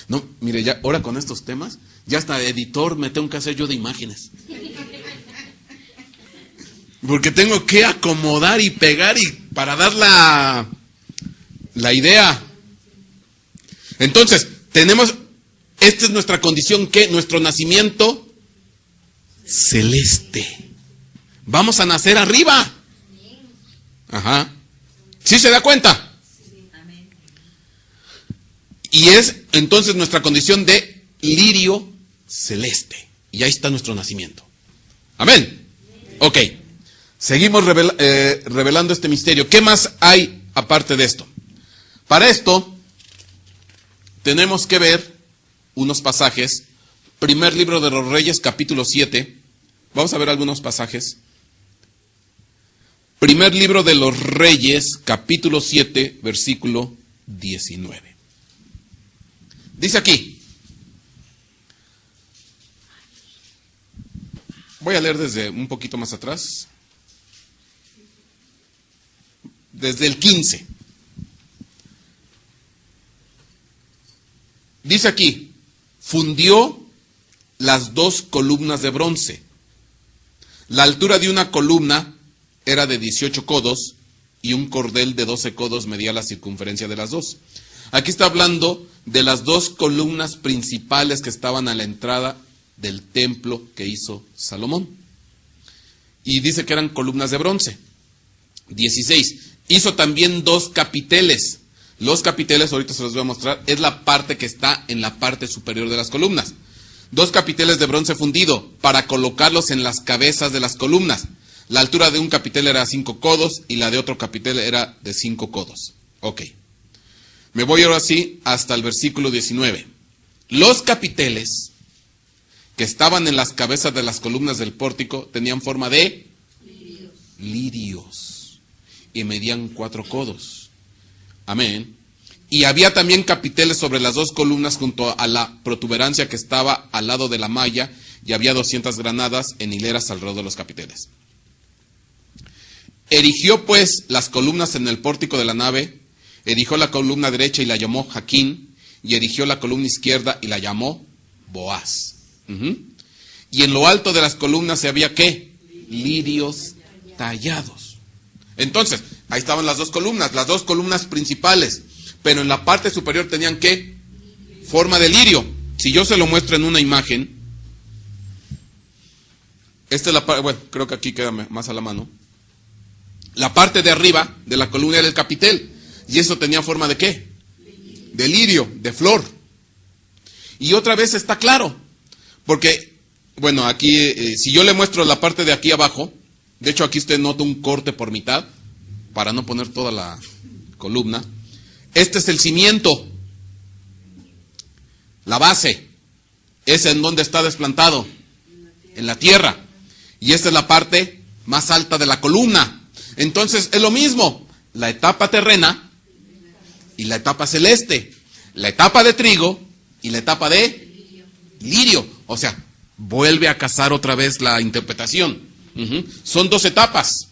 No, mire, ya ahora con estos temas, ya hasta editor me tengo que hacer yo de imágenes. Porque tengo que acomodar y pegar y para dar la idea. Entonces, esta es nuestra condición, ¿qué? Nuestro nacimiento celeste. Vamos a nacer arriba. Ajá. ¿Sí se da cuenta? Y es entonces nuestra condición de lirio celeste. Y ahí está nuestro nacimiento. Amén. Ok. Seguimos revelando este misterio. ¿Qué más hay aparte de esto? Para esto tenemos que ver unos pasajes. Primer libro de los Reyes, capítulo 7. Vamos a ver algunos pasajes. Primer libro de los Reyes, capítulo 7, versículo 19. Dice aquí. Voy a leer desde un poquito más atrás. Desde el 15. Dice aquí, fundió las 2 columnas de bronce. La altura de una columna era de 18 codos y un cordel de 12 codos medía la circunferencia de las dos. Aquí está hablando de las 2 columnas principales que estaban a la entrada del templo que hizo Salomón. Y dice que eran columnas de bronce. 16. Hizo también 2 capiteles. Los capiteles, ahorita se los voy a mostrar, es la parte que está en la parte superior de las columnas. 2 capiteles de bronce fundido para colocarlos en las cabezas de las columnas. La altura de un capitel era 5 codos y la de otro capitel era de 5 codos. Ok. Me voy ahora sí hasta el versículo 19. Los capiteles que estaban en las cabezas de las columnas del pórtico tenían forma de lirios y medían 4 codos. Amén. Y había también capiteles sobre las 2 columnas junto a la protuberancia que estaba al lado de la malla, y había 200 granadas en hileras alrededor de los capiteles. Erigió pues las columnas en el pórtico de la nave, erigió la columna derecha y la llamó Jaquín, y erigió la columna izquierda y la llamó Boaz. Y en lo alto de las columnas se había ¿qué? Lirios tallados. Entonces, ahí estaban las 2 columnas principales, pero en la parte superior tenían ¿qué? Forma de lirio. Si yo se lo muestro en una imagen, esta es la parte, bueno, creo que aquí queda más a la mano. La parte de arriba de la columna era el capitel, y eso tenía forma de ¿qué? De lirio, de flor. Y otra vez está claro, porque, bueno, aquí, si yo le muestro la parte de aquí abajo, de hecho aquí usted nota un corte por mitad, para no poner toda la columna. Este es el cimiento, la base, es en donde está desplantado, en la tierra, y esta es la parte más alta de la columna. Entonces es lo mismo, la etapa terrena y la etapa celeste, la etapa de trigo y la etapa de lirio. O sea, vuelve a casar otra vez la interpretación. Son 2 etapas.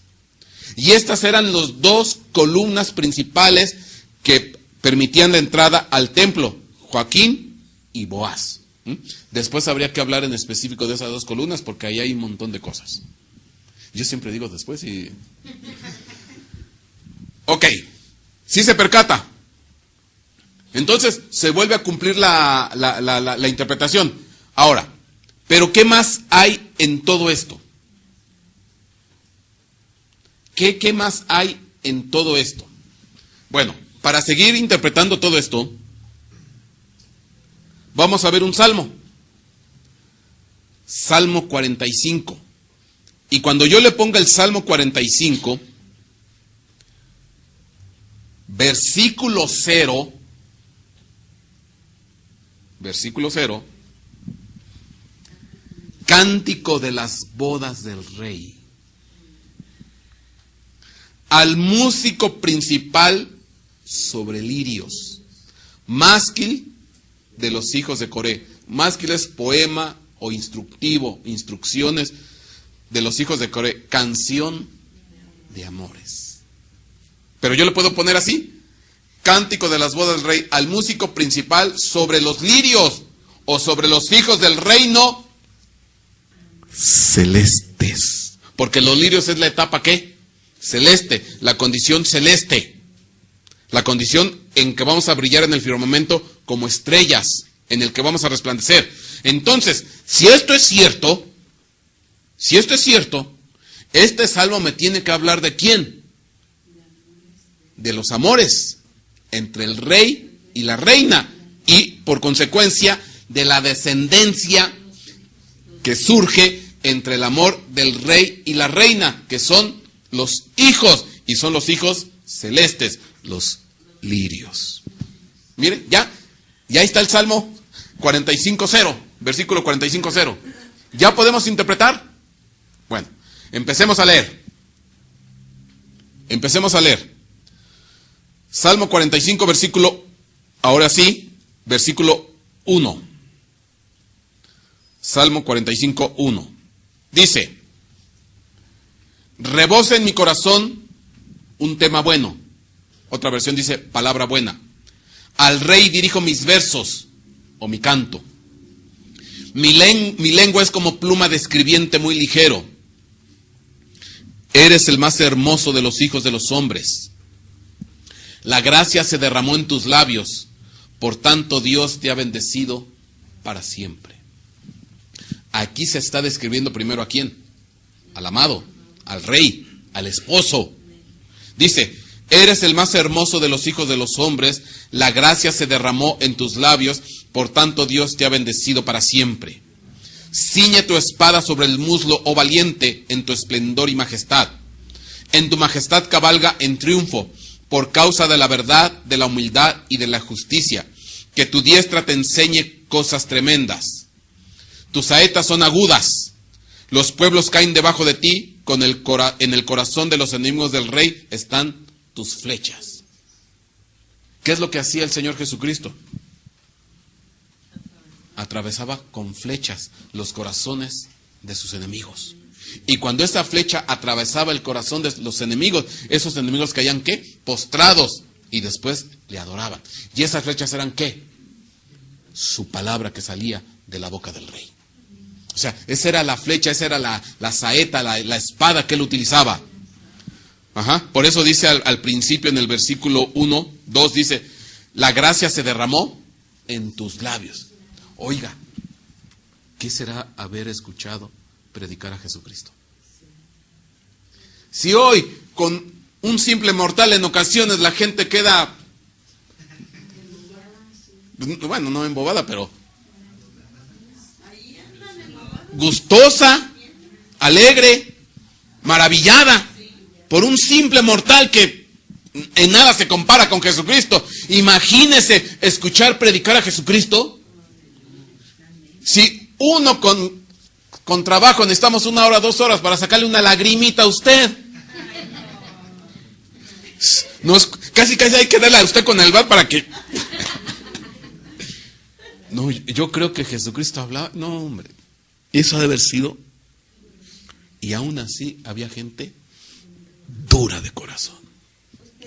Y estas eran las 2 columnas principales que permitían la entrada al templo, Joaquín y Boaz. Después habría que hablar en específico de esas 2 columnas, porque ahí hay un montón de cosas. Yo siempre digo después y... Ok, sí se percata. Entonces se vuelve a cumplir la interpretación. Ahora, ¿pero qué más hay en todo esto? ¿Qué más hay en todo esto? Bueno, para seguir interpretando todo esto, vamos a ver un salmo. Salmo 45. Y cuando yo le ponga el Salmo 45, versículo 0, versículo 0, cántico de las bodas del rey. Al músico principal sobre lirios, másquil de los hijos de Coré. Másquil es poema o instructivo, instrucciones de los hijos de Coré, canción de amores. Pero yo le puedo poner así: cántico de las bodas del rey, al músico principal sobre los lirios o sobre los hijos del reino celestes. Porque los lirios es la etapa ¿qué? Celeste, la condición celeste. La condición en que vamos a brillar en el firmamento como estrellas, en el que vamos a resplandecer. Entonces, si esto es cierto, este salmo me tiene que hablar ¿de quién? De los amores entre el rey y la reina, y por consecuencia de la descendencia que surge entre el amor del rey y la reina, que son los hijos, y son los hijos celestes, los lirios. Miren, ya está el Salmo 45:0, versículo 45:0. ¿Ya podemos interpretar? Bueno, empecemos a leer. Salmo 45, versículo 1. Salmo 45:1. Dice: rebosa en mi corazón un tema bueno. Otra versión dice palabra buena. Al rey dirijo mis versos o mi canto. Mi lengua es como pluma de escribiente muy ligero. Eres el más hermoso de los hijos de los hombres. La gracia se derramó en tus labios. Por tanto, Dios te ha bendecido para siempre. Aquí se está describiendo primero ¿a quién? Al amado, al rey, al esposo. Dice: eres el más hermoso de los hijos de los hombres, la gracia se derramó en tus labios, por tanto Dios te ha bendecido para siempre. Ciñe tu espada sobre el muslo, oh valiente, en tu esplendor y majestad. En tu majestad cabalga en triunfo, por causa de la verdad, de la humildad y de la justicia. Que tu diestra te enseñe cosas tremendas. Tus saetas son agudas. Los pueblos caen debajo de ti, en el corazón de los enemigos del rey están tus flechas. ¿Qué es lo que hacía el Señor Jesucristo? Atravesaba con flechas los corazones de sus enemigos. Y cuando esa flecha atravesaba el corazón de los enemigos, esos enemigos caían ¿qué? Postrados, y después le adoraban. ¿Y esas flechas eran qué? Su palabra que salía de la boca del rey. O sea, esa era la flecha, esa era la saeta, la espada que él utilizaba. Por eso dice al principio en el versículo 1, 2, dice: la gracia se derramó en tus labios. Oiga, ¿qué será haber escuchado predicar a Jesucristo? Si hoy con un simple mortal en ocasiones la gente queda, bueno, no embobada, pero gustosa, alegre, maravillada por un simple mortal que en nada se compara con Jesucristo. Imagínese escuchar predicar a Jesucristo. Si uno con trabajo necesitamos 1 hora, 2 horas para sacarle una lagrimita a usted. No es, casi hay que darle a usted con el bar para que... No, yo creo que Jesucristo hablaba... No, hombre, eso ha de haber sido... Y aún así había gente dura de corazón.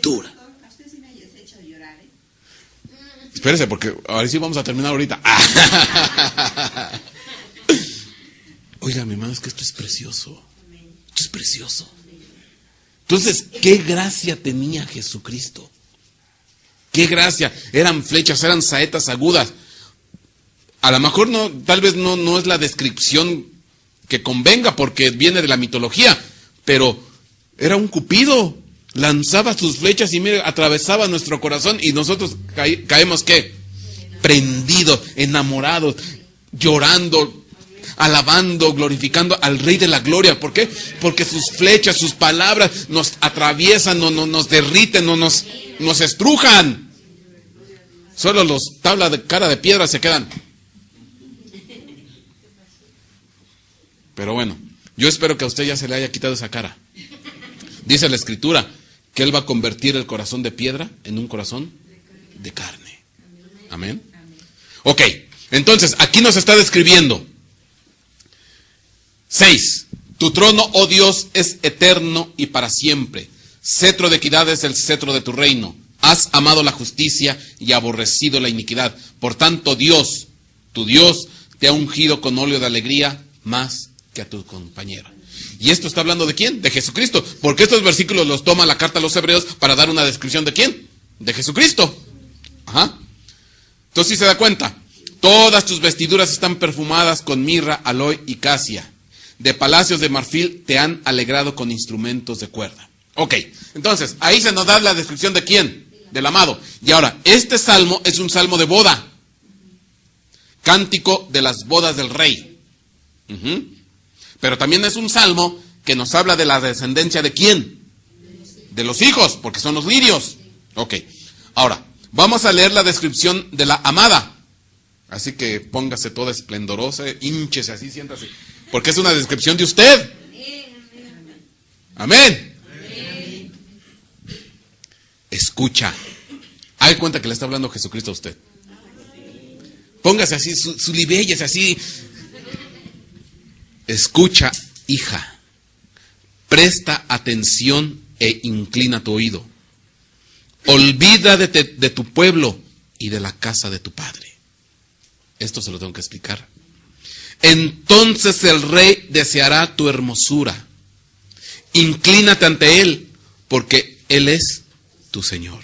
Dura. Espérese, porque ahora sí vamos a terminar ahorita. Oiga, mi hermano, es que esto es precioso. Esto es precioso. Entonces, ¿qué gracia tenía Jesucristo? ¿Qué gracia? Eran flechas, eran saetas agudas. A lo mejor no, tal vez no es la descripción que convenga porque viene de la mitología, pero era un cupido. Lanzaba sus flechas y mire, atravesaba nuestro corazón y nosotros caemos ¿qué? Prendidos, enamorados, llorando, alabando, glorificando al Rey de la Gloria. ¿Por qué? Porque sus flechas, sus palabras nos atraviesan, nos derriten, nos estrujan. Solo los tablas de cara de piedra se quedan. Pero bueno, yo espero que a usted ya se le haya quitado esa cara. Dice la Escritura que Él va a convertir el corazón de piedra en un corazón de carne. Amén. Ok, entonces aquí nos está describiendo. 6. Tu trono, oh Dios, es eterno y para siempre. Cetro de equidad es el cetro de tu reino. Has amado la justicia y aborrecido la iniquidad. Por tanto, Dios, tu Dios, te ha ungido con óleo de alegría más que a tu compañero. ¿Y esto está hablando de quién? De Jesucristo. Porque estos versículos los toma la carta a los Hebreos para dar una descripción de quién? De Jesucristo. Ajá. Entonces, si se da cuenta, todas tus vestiduras están perfumadas con mirra, aloe y casia. De palacios de marfil te han alegrado con instrumentos de cuerda. Ok, entonces, ahí se nos da la descripción de quién, del amado. Y ahora, este salmo es un salmo de boda. Cántico de las bodas del rey. Pero también es un salmo que nos habla de la descendencia de quién. De los hijos, porque son los lirios. Ok, ahora, vamos a leer la descripción de la amada. Así que póngase toda esplendorosa, hínchese así, siéntase. Porque es una descripción de usted. Amén. Escucha. Hay cuenta que le está hablando Jesucristo a usted. Póngase así, su libellez así. Escucha, hija. Presta atención e inclina tu oído. Olvídate de tu pueblo y de la casa de tu padre. Esto se lo tengo que explicar. Entonces el rey deseará tu hermosura. Inclínate ante él, porque él es tu Señor.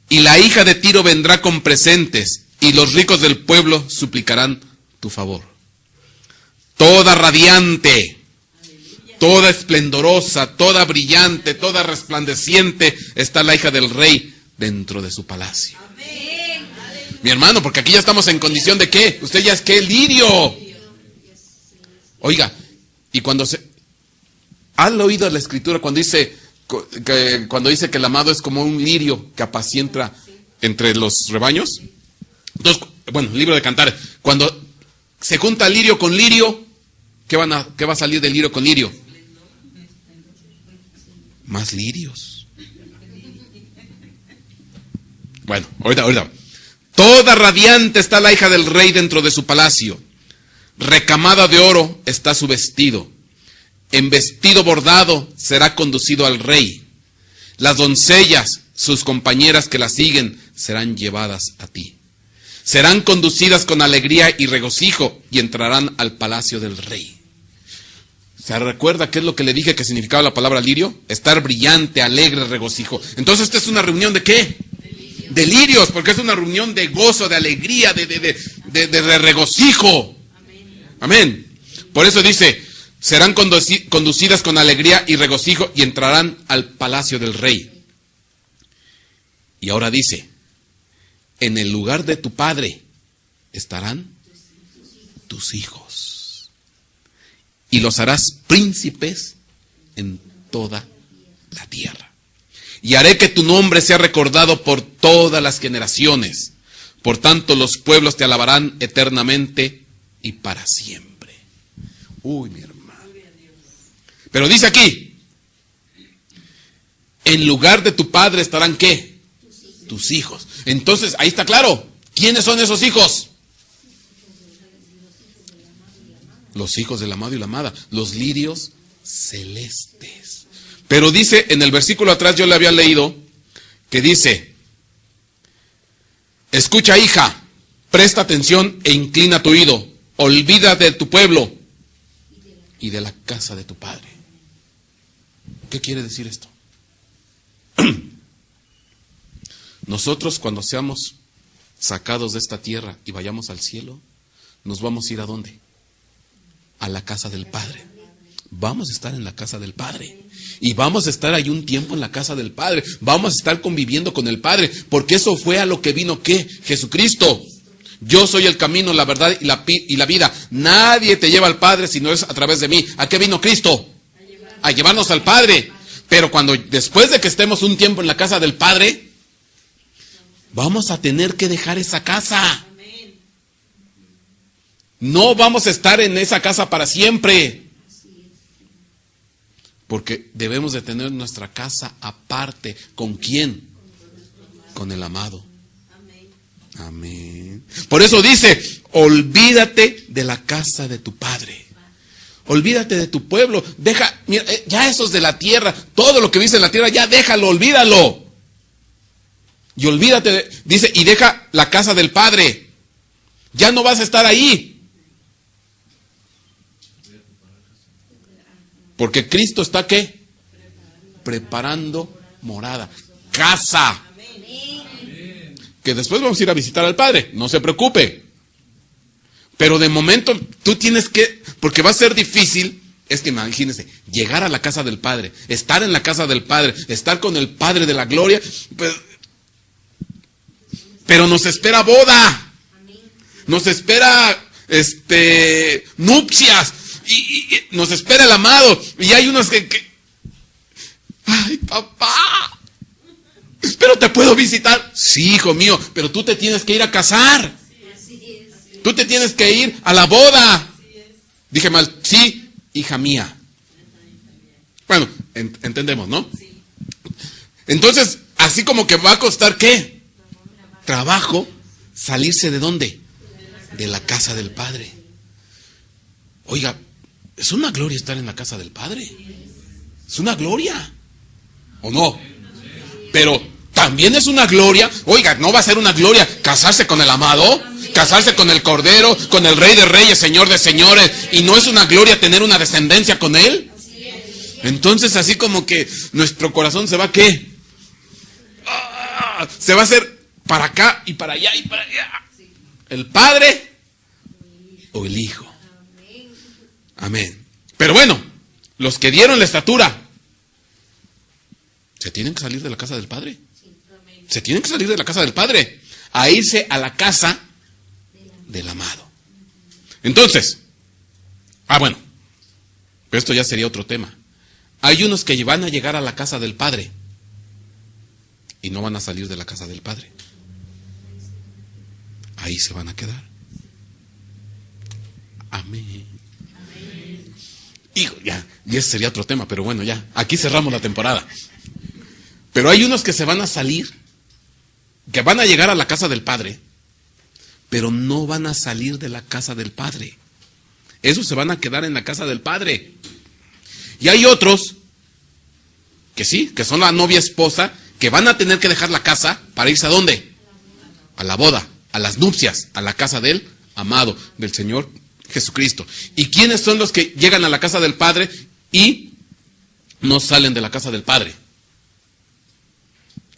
Y la hija de Tiro vendrá con presentes, y los ricos del pueblo suplicarán tu favor. Toda radiante, toda esplendorosa, toda brillante, toda resplandeciente está la hija del rey dentro de su palacio. Mi hermano, porque aquí ya estamos en condición de ¿qué? Usted ya es ¿qué? Lirio. Oiga, y cuando ¿han oído la Escritura cuando dice que el amado es como un lirio que apacienta entre los rebaños? Entonces, bueno, libro de Cantares. Cuando se junta lirio con lirio, ¿qué va a salir de lirio con lirio? Más lirios. Bueno, ahorita. Toda radiante está la hija del rey dentro de su palacio. Recamada de oro está su vestido. En vestido bordado será conducido al rey. Las doncellas, sus compañeras que la siguen, serán llevadas a ti. Serán conducidas con alegría y regocijo y entrarán al palacio del rey. ¿Se recuerda qué es lo que le dije que significaba la palabra lirio? Estar brillante, alegre, regocijo. Entonces, ¿esta es una reunión de qué? De lirios, porque es una reunión de gozo, de alegría, de regocijo. Amén. Por eso dice, serán conducidas con alegría y regocijo y entrarán al palacio del rey. Y ahora dice, en el lugar de tu padre estarán tus hijos. Y los harás príncipes en toda la tierra. Y haré que tu nombre sea recordado por todas las generaciones. Por tanto, los pueblos te alabarán eternamente y para siempre. Uy, mi hermano. Pero dice aquí, en lugar de tu padre estarán ¿qué? Tus hijos. Entonces, ahí está claro. ¿Quiénes son esos hijos? Los hijos del amado y la amada. Los lirios celestes. Pero dice, en el versículo atrás yo le había leído, que dice, escucha, hija, presta atención e inclina tu oído. Olvídate de tu pueblo y de la casa de tu padre. ¿Qué quiere decir esto? Nosotros cuando seamos sacados de esta tierra y vayamos al cielo, nos vamos a ir ¿a dónde? A la casa del Padre. Vamos a estar en la casa del Padre. Y vamos a estar ahí un tiempo en la casa del Padre. Vamos a estar conviviendo con el Padre. Porque eso fue a lo que vino ¿qué? Jesucristo. Yo soy el camino, la verdad y la vida. Nadie te lleva al Padre si no es a través de mí. ¿A qué vino Cristo? A llevarnos al Padre. Pero después de que estemos un tiempo en la casa del Padre, Vamos a tener que dejar esa casa. Amén. No vamos a estar en esa casa para siempre. Porque debemos de tener nuestra casa aparte. ¿Con quién? Con el amado. Amén. Amén. Por eso dice, olvídate de la casa de tu padre. Olvídate de tu pueblo. Deja, mira, ya esos de la tierra, todo lo que dice en la tierra, ya déjalo, olvídalo. Y olvídate, dice, y deja la casa del Padre. Ya no vas a estar ahí. Porque Cristo está, ¿qué? Preparando morada. Casa. Que después vamos a ir a visitar al Padre. No se preocupe. Pero de momento tú tienes que, porque va a ser difícil, es que imagínense, llegar a la casa del Padre, estar en la casa del Padre, estar con el Padre de la gloria, pues, pero nos espera boda, nos espera nupcias, y nos espera el amado, y hay unos que ay, papá, pero te puedo visitar. Sí, hijo mío, pero tú te tienes que ir a casar. Tú te tienes que ir a la boda. Dije mal, sí, hija mía. Bueno, entendemos, ¿no? Entonces, así como que va a costar, ¿qué? Trabajo, salirse ¿de dónde? De la casa del Padre. Oiga, es una gloria estar en la casa del Padre. Es una gloria. ¿O no? Pero también es una gloria. Oiga, ¿no va a ser una gloria casarse con el amado? Casarse con el Cordero, con el Rey de Reyes, Señor de Señores. ¿Y no es una gloria tener una descendencia con Él? Entonces así como que nuestro corazón se va, ¿qué? Se va a hacer para acá y para allá y para allá. ¿El Padre o el Hijo? Amén. Pero bueno, los que dieron la estatura, se tienen que salir de la casa del Padre. Se tienen que salir de la casa del Padre a irse a la casa del amado. Entonces, bueno, esto ya sería otro tema. Hay unos que van a llegar a la casa del Padre y no van a salir de la casa del Padre. Ahí se van a quedar. Amén. Hijo, ya, y ese sería otro tema, pero bueno, ya, aquí cerramos la temporada. Pero hay unos que se van a salir, que van a llegar a la casa del Padre, pero no van a salir de la casa del Padre. Esos se van a quedar en la casa del Padre. Y hay otros que sí, que son la novia esposa, que van a tener que dejar la casa para irse ¿a dónde? A la boda, a las nupcias, a la casa del amado, del Señor Jesucristo. ¿Y quiénes son los que llegan a la casa del Padre y no salen de la casa del Padre?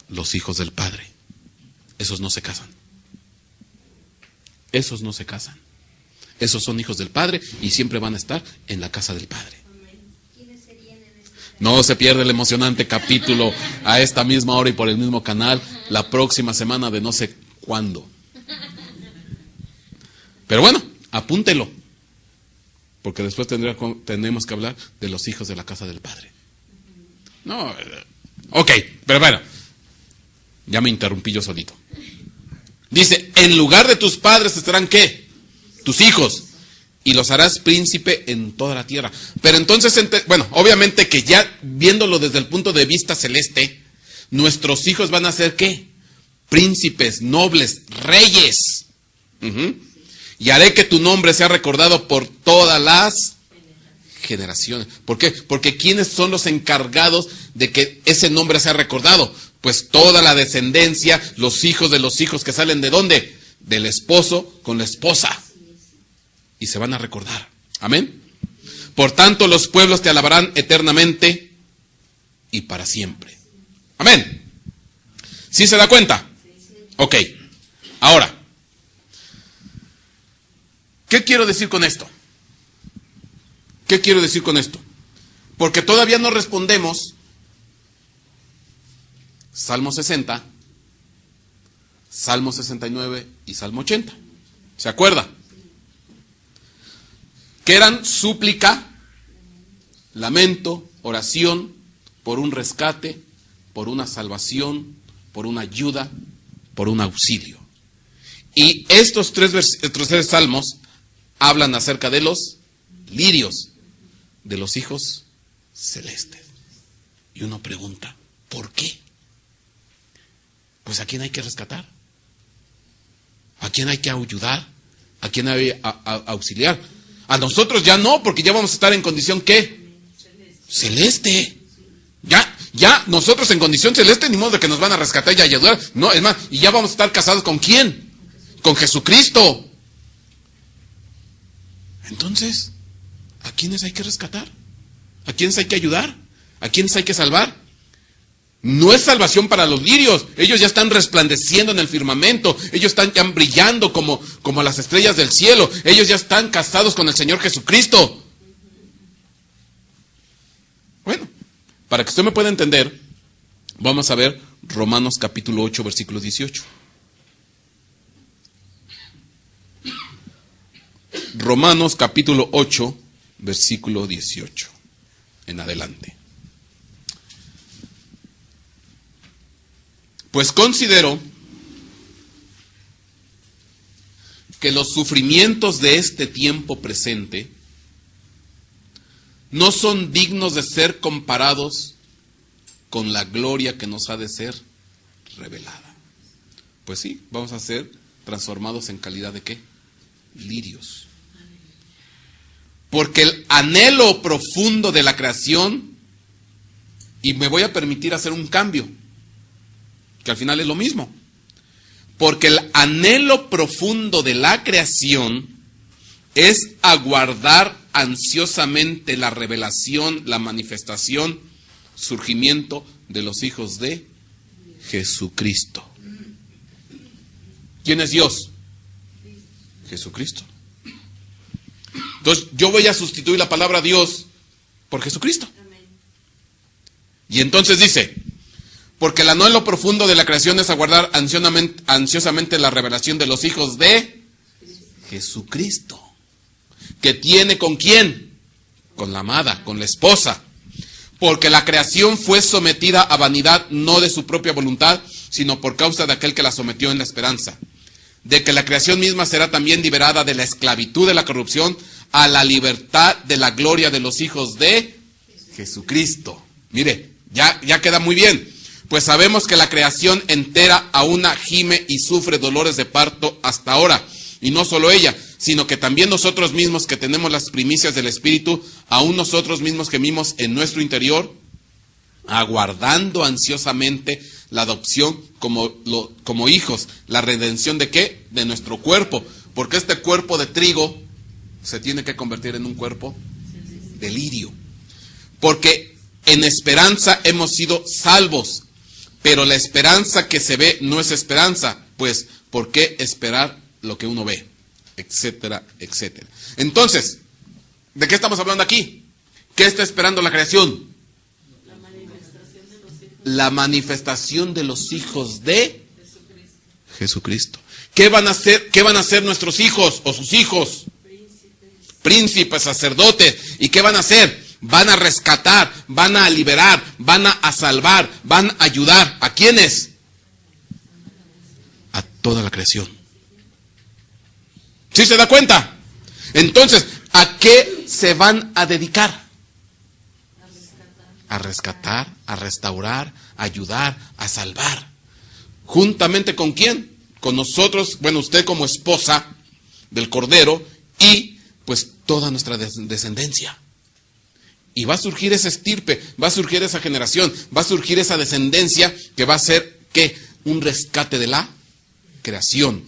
Los hijos del Padre. Esos no se casan. Esos no se casan. Esos son hijos del Padre y siempre van a estar en la casa del Padre. No se pierde el emocionante capítulo a esta misma hora y por el mismo canal la próxima semana de no sé cuándo. Pero bueno, apúntelo. Porque después tendremos que hablar de los hijos de la casa del Padre. No, ok, pero bueno, ya me interrumpí yo solito. Dice, en lugar de tus padres estarán ¿qué? Tus hijos. Y los harás príncipe en toda la tierra. Pero entonces, bueno, obviamente que ya viéndolo desde el punto de vista celeste, nuestros hijos van a ser ¿qué? Príncipes, nobles, reyes. Y haré que tu nombre sea recordado por todas las generaciones. ¿Por qué? Porque ¿quiénes son los encargados de que ese nombre sea recordado? Pues toda la descendencia, los hijos de los hijos que salen ¿de dónde? Del esposo con la esposa. Y se van a recordar. Amén. Por tanto, los pueblos te alabarán eternamente y para siempre. Amén. ¿Sí se da cuenta? Ok. Ahora, ¿qué quiero decir con esto? ¿Qué quiero decir con esto? Porque todavía no respondemos Salmo 60, Salmo 69 y Salmo 80. ¿Se acuerda? Que eran súplica, lamento, oración por un rescate, por una salvación, por una ayuda, por un auxilio. Y estos tres salmos hablan acerca de los lirios, de los hijos celestes. Y uno pregunta, ¿por qué? Pues ¿a quién hay que rescatar? ¿A quién hay que ayudar? ¿A quién hay que auxiliar? A nosotros ya no, porque ya vamos a estar en condición ¿qué? Celeste. Ya nosotros en condición celeste, ni modo de que nos van a rescatar y ayudar. No, es más, y ya vamos a estar casados ¿con quién? Con Jesucristo. Entonces, ¿a quiénes hay que rescatar? ¿A quiénes hay que ayudar? ¿A quiénes hay que salvar? No es salvación para los lirios. Ellos ya están resplandeciendo en el firmamento. Ellos están ya brillando como las estrellas del cielo. Ellos ya están casados con el Señor Jesucristo. Bueno, para que usted me pueda entender, vamos a ver Romanos capítulo 8, versículo 18. Romanos capítulo 8, versículo 18. En adelante. Pues considero que los sufrimientos de este tiempo presente no son dignos de ser comparados con la gloria que nos ha de ser revelada. Pues sí, vamos a ser transformados en calidad de ¿qué? Lirios. Porque el anhelo profundo de la creación, y me voy a permitir hacer un cambio, que al final es lo mismo. Porque el anhelo profundo de la creación es aguardar ansiosamente la revelación, la manifestación, surgimiento de los hijos de Jesucristo. ¿Quién es Dios? Jesucristo. Entonces yo voy a sustituir la palabra Dios por Jesucristo. Y entonces dice, porque el anhelo profundo de la creación es aguardar ansiosamente la revelación de los hijos de Jesucristo. ¿Que tiene con quién? Con la amada, con la esposa. Porque la creación fue sometida a vanidad no de su propia voluntad, sino por causa de aquel que la sometió en la esperanza. De que la creación misma será también liberada de la esclavitud de la corrupción a la libertad de la gloria de los hijos de Jesucristo. Mire, ya queda muy bien. Pues sabemos que la creación entera aún gime y sufre dolores de parto hasta ahora. Y no solo ella, sino que también nosotros mismos que tenemos las primicias del Espíritu, aún nosotros mismos gemimos en nuestro interior, aguardando ansiosamente la adopción como hijos. ¿La redención de qué? De nuestro cuerpo. Porque este cuerpo de trigo se tiene que convertir en un cuerpo de lirio. Porque en esperanza hemos sido salvos. Pero la esperanza que se ve no es esperanza, pues ¿por qué esperar lo que uno ve? Etcétera, etcétera. Entonces, ¿de qué estamos hablando aquí? ¿Qué está esperando la creación? La manifestación de los hijos de Jesucristo. ¿Qué van a hacer? ¿Qué van a hacer nuestros hijos o sus hijos? Príncipes, sacerdotes. ¿Y qué van a hacer? Van a rescatar, van a liberar, van a salvar, van a ayudar. ¿A quiénes? A toda la creación. ¿Sí se da cuenta? Entonces, ¿a qué se van a dedicar? A rescatar, a restaurar, a ayudar, a salvar. ¿Juntamente con quién? Con nosotros, bueno, usted como esposa del Cordero y pues toda nuestra descendencia. Y va a surgir esa estirpe, va a surgir esa generación, va a surgir esa descendencia que va a ser, ¿qué? Un rescate de la creación.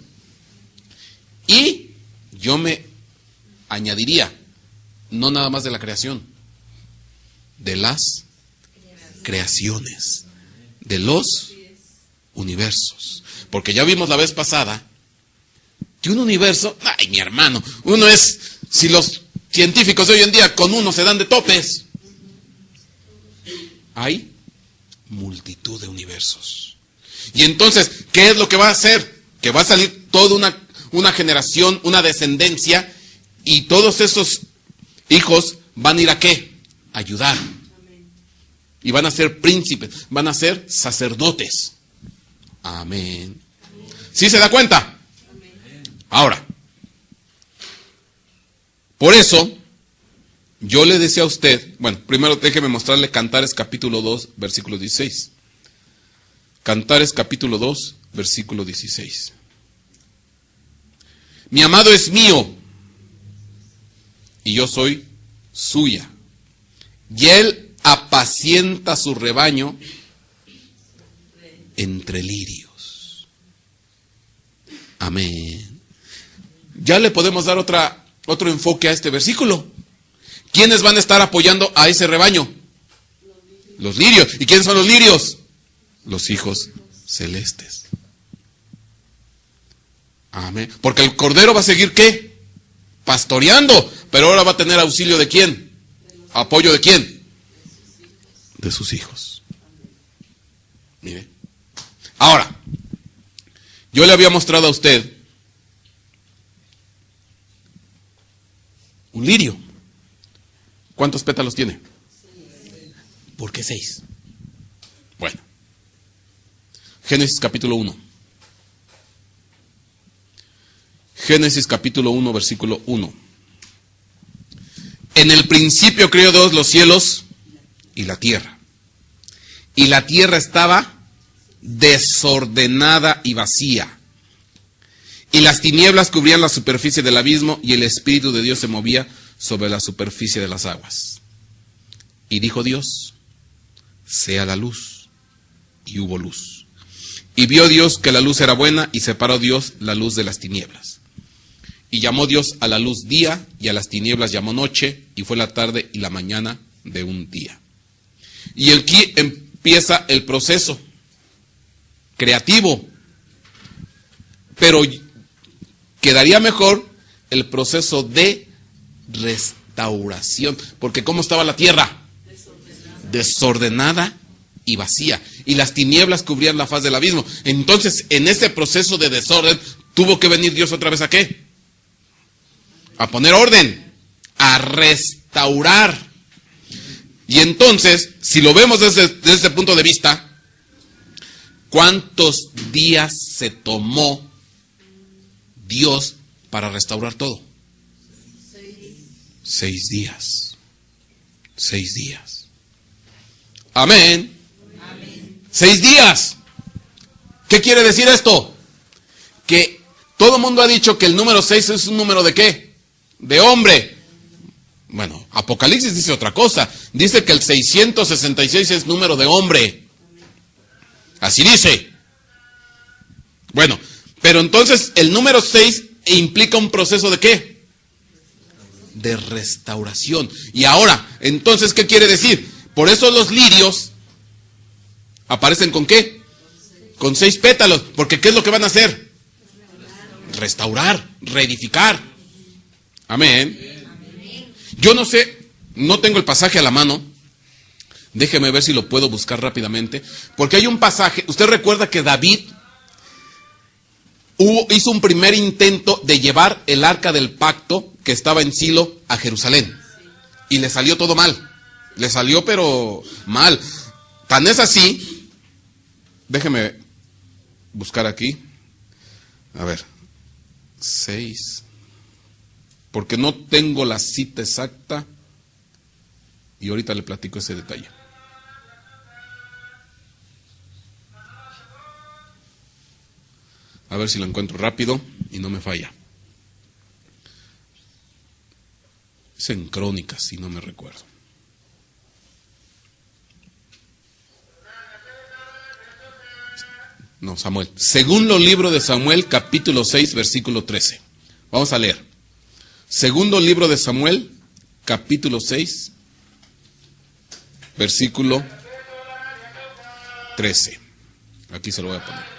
Y yo me añadiría, no nada más de la creación, de las creaciones, de los universos. Porque ya vimos la vez pasada que un universo, ay mi hermano, uno es, si los científicos de hoy en día con uno se dan de topes. Hay multitud de universos. Y entonces, ¿qué es lo que va a hacer? Que va a salir toda una generación, una descendencia, y todos esos hijos van a ir a ¿qué? A ayudar. Y van a ser príncipes, van a ser sacerdotes. Amén. ¿Sí se da cuenta? Ahora, por eso, yo le decía a usted, bueno, primero déjeme mostrarle Cantares capítulo 2, versículo 16. Cantares capítulo 2, versículo 16. Mi amado es mío, y yo soy suya. Y él apacienta su rebaño entre lirios. Amén. Ya le podemos dar otro enfoque a este versículo. ¿Quiénes van a estar apoyando a ese rebaño? Los lirios. ¿Y quiénes son los lirios? Los hijos celestes. Amén. Porque el cordero va a seguir, ¿qué? Pastoreando. Pero ahora va a tener auxilio ¿de quién? ¿Apoyo de quién? De sus hijos. Mire. Ahora, yo le había mostrado a usted un lirio. ¿Cuántos pétalos tiene? 6. ¿Por qué 6? Bueno. Génesis capítulo 1. Génesis capítulo 1, versículo 1. En el principio creó Dios los cielos y la tierra. Y la tierra estaba desordenada y vacía. Y las tinieblas cubrían la superficie del abismo, y el Espíritu de Dios se movía sobre la superficie de las aguas. Y dijo Dios, sea la luz. Y hubo luz. Y vio Dios que la luz era buena, y separó Dios la luz de las tinieblas. Y llamó Dios a la luz día, y a las tinieblas llamó noche, y fue la tarde y la mañana de un día. Y aquí empieza el proceso creativo, pero quedaría mejor el proceso de restauración, porque ¿cómo estaba la tierra? Desordenada y vacía, y las tinieblas cubrían la faz del abismo. Entonces, en ese proceso de desorden, tuvo que venir Dios otra vez ¿a qué? A poner orden, a restaurar. Y entonces, si lo vemos desde ese punto de vista, ¿cuántos días se tomó Dios para restaurar todo? 6 días. 6 días. Amén. 6 días. ¿Qué quiere decir esto? Que todo el mundo ha dicho que el número 6 es un número ¿de qué? De hombre. Bueno, Apocalipsis dice otra cosa. Dice que el 666 es número de hombre. Así dice. Bueno, pero entonces el número 6 implica un proceso ¿de qué? De restauración. Y ahora, entonces, ¿qué quiere decir? Por eso los lirios aparecen ¿con qué? Con 6 pétalos. Porque ¿qué es lo que van a hacer? Restaurar, reedificar. Amén. Yo no sé, no tengo el pasaje a la mano. Déjeme ver si lo puedo buscar rápidamente. Porque hay un pasaje, usted recuerda que David hizo un primer intento de llevar el arca del pacto que estaba en Silo a Jerusalén. Y le salió todo mal. Le salió pero mal. Tan es así, déjeme buscar aquí. A ver, 6. Porque no tengo la cita exacta. Y ahorita le platico ese detalle. A ver si lo encuentro rápido y no me falla. Es en Crónicas, si no me recuerdo. No, Samuel. Segundo libro de Samuel, capítulo 6, versículo 13. Vamos a leer. Segundo libro de Samuel, capítulo 6, versículo 13. Aquí se lo voy a poner.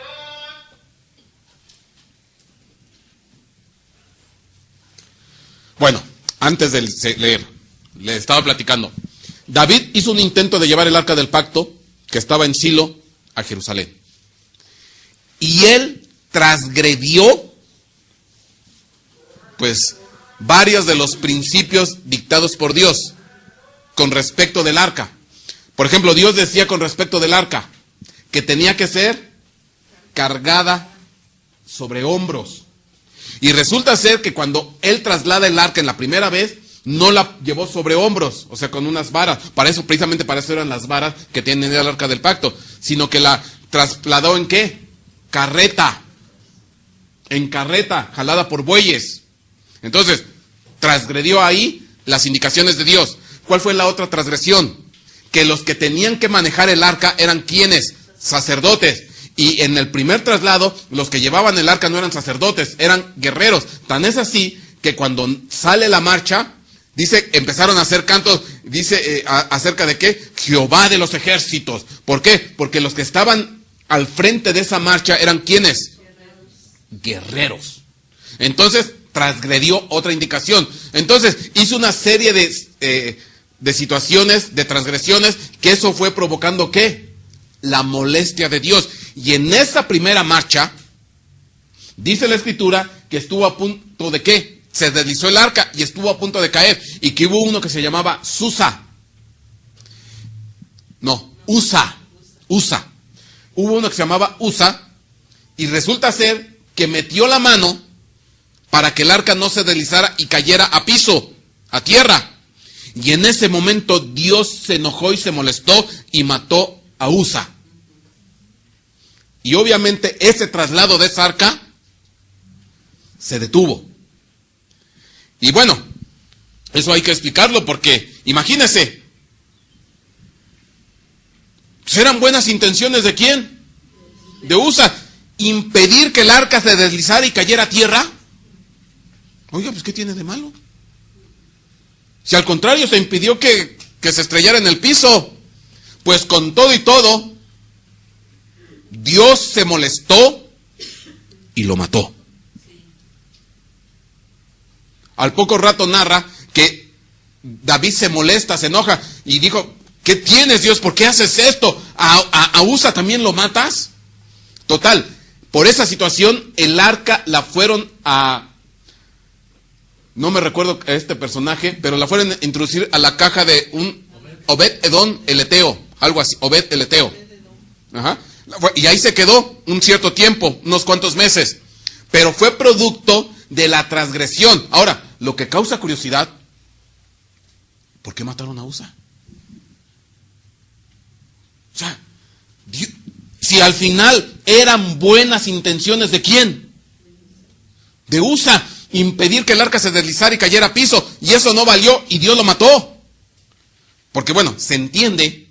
Bueno, antes de leer, le estaba platicando. David hizo un intento de llevar el arca del pacto, que estaba en Silo, a Jerusalén. Y él transgredió, pues, varios de los principios dictados por Dios con respecto del arca. Por ejemplo, Dios decía con respecto del arca que tenía que ser cargada sobre hombros. Y resulta ser que cuando él traslada el arca en la primera vez, no la llevó sobre hombros, o sea, con unas varas. Precisamente para eso eran las varas que tienen el arca del pacto. Sino que la trasladó ¿en qué? Carreta. En carreta, jalada por bueyes. Entonces, transgredió ahí las indicaciones de Dios. ¿Cuál fue la otra transgresión? Que los que tenían que manejar el arca eran ¿quiénes? Sacerdotes. Y en el primer traslado, los que llevaban el arca no eran sacerdotes, eran guerreros. Tan es así que cuando sale la marcha, dice, empezaron a hacer cantos, dice, acerca de qué? Jehová de los ejércitos. ¿Por qué? Porque los que estaban al frente de esa marcha eran ¿quiénes? Guerreros. Entonces, transgredió otra indicación. Entonces, hizo una serie de situaciones, de transgresiones, que eso fue provocando ¿qué? La molestia de Dios. Y en esa primera marcha, dice la Escritura que estuvo a punto de ¿qué? Se deslizó el arca y estuvo a punto de caer. Y que hubo uno que se llamaba Usa. Hubo uno que se llamaba Usa. Y resulta ser que metió la mano para que el arca no se deslizara y cayera a piso, a tierra. Y en ese momento Dios se enojó y se molestó y mató a Usa. Y obviamente ese traslado de esa arca se detuvo. Y bueno, eso hay que explicarlo porque, imagínense, ¿eran buenas intenciones de quién? De Usa. Impedir que el arca se deslizara y cayera a tierra. Oiga, pues ¿qué tiene de malo? Si al contrario se impidió que se estrellara en el piso. Pues con todo y todo, Dios se molestó y lo mató. Al poco rato narra que David se molesta, se enoja y dijo, ¿qué tienes, Dios? ¿Por qué haces esto? ¿A Usa también lo matas? Total, por esa situación el arca la fueron a... No me recuerdo a este personaje, pero la fueron a introducir a la caja de un Obed-Edom el Eteo, algo así, Obed el Eteo. Ajá. Y ahí se quedó un cierto tiempo, unos cuantos meses. Pero fue producto de la transgresión. Ahora, lo que causa curiosidad, ¿por qué mataron a Usa? O sea, si al final eran buenas intenciones ¿de quién? De Usa. Impedir que el arca se deslizara y cayera a piso. Y eso no valió y Dios lo mató. Porque bueno, se entiende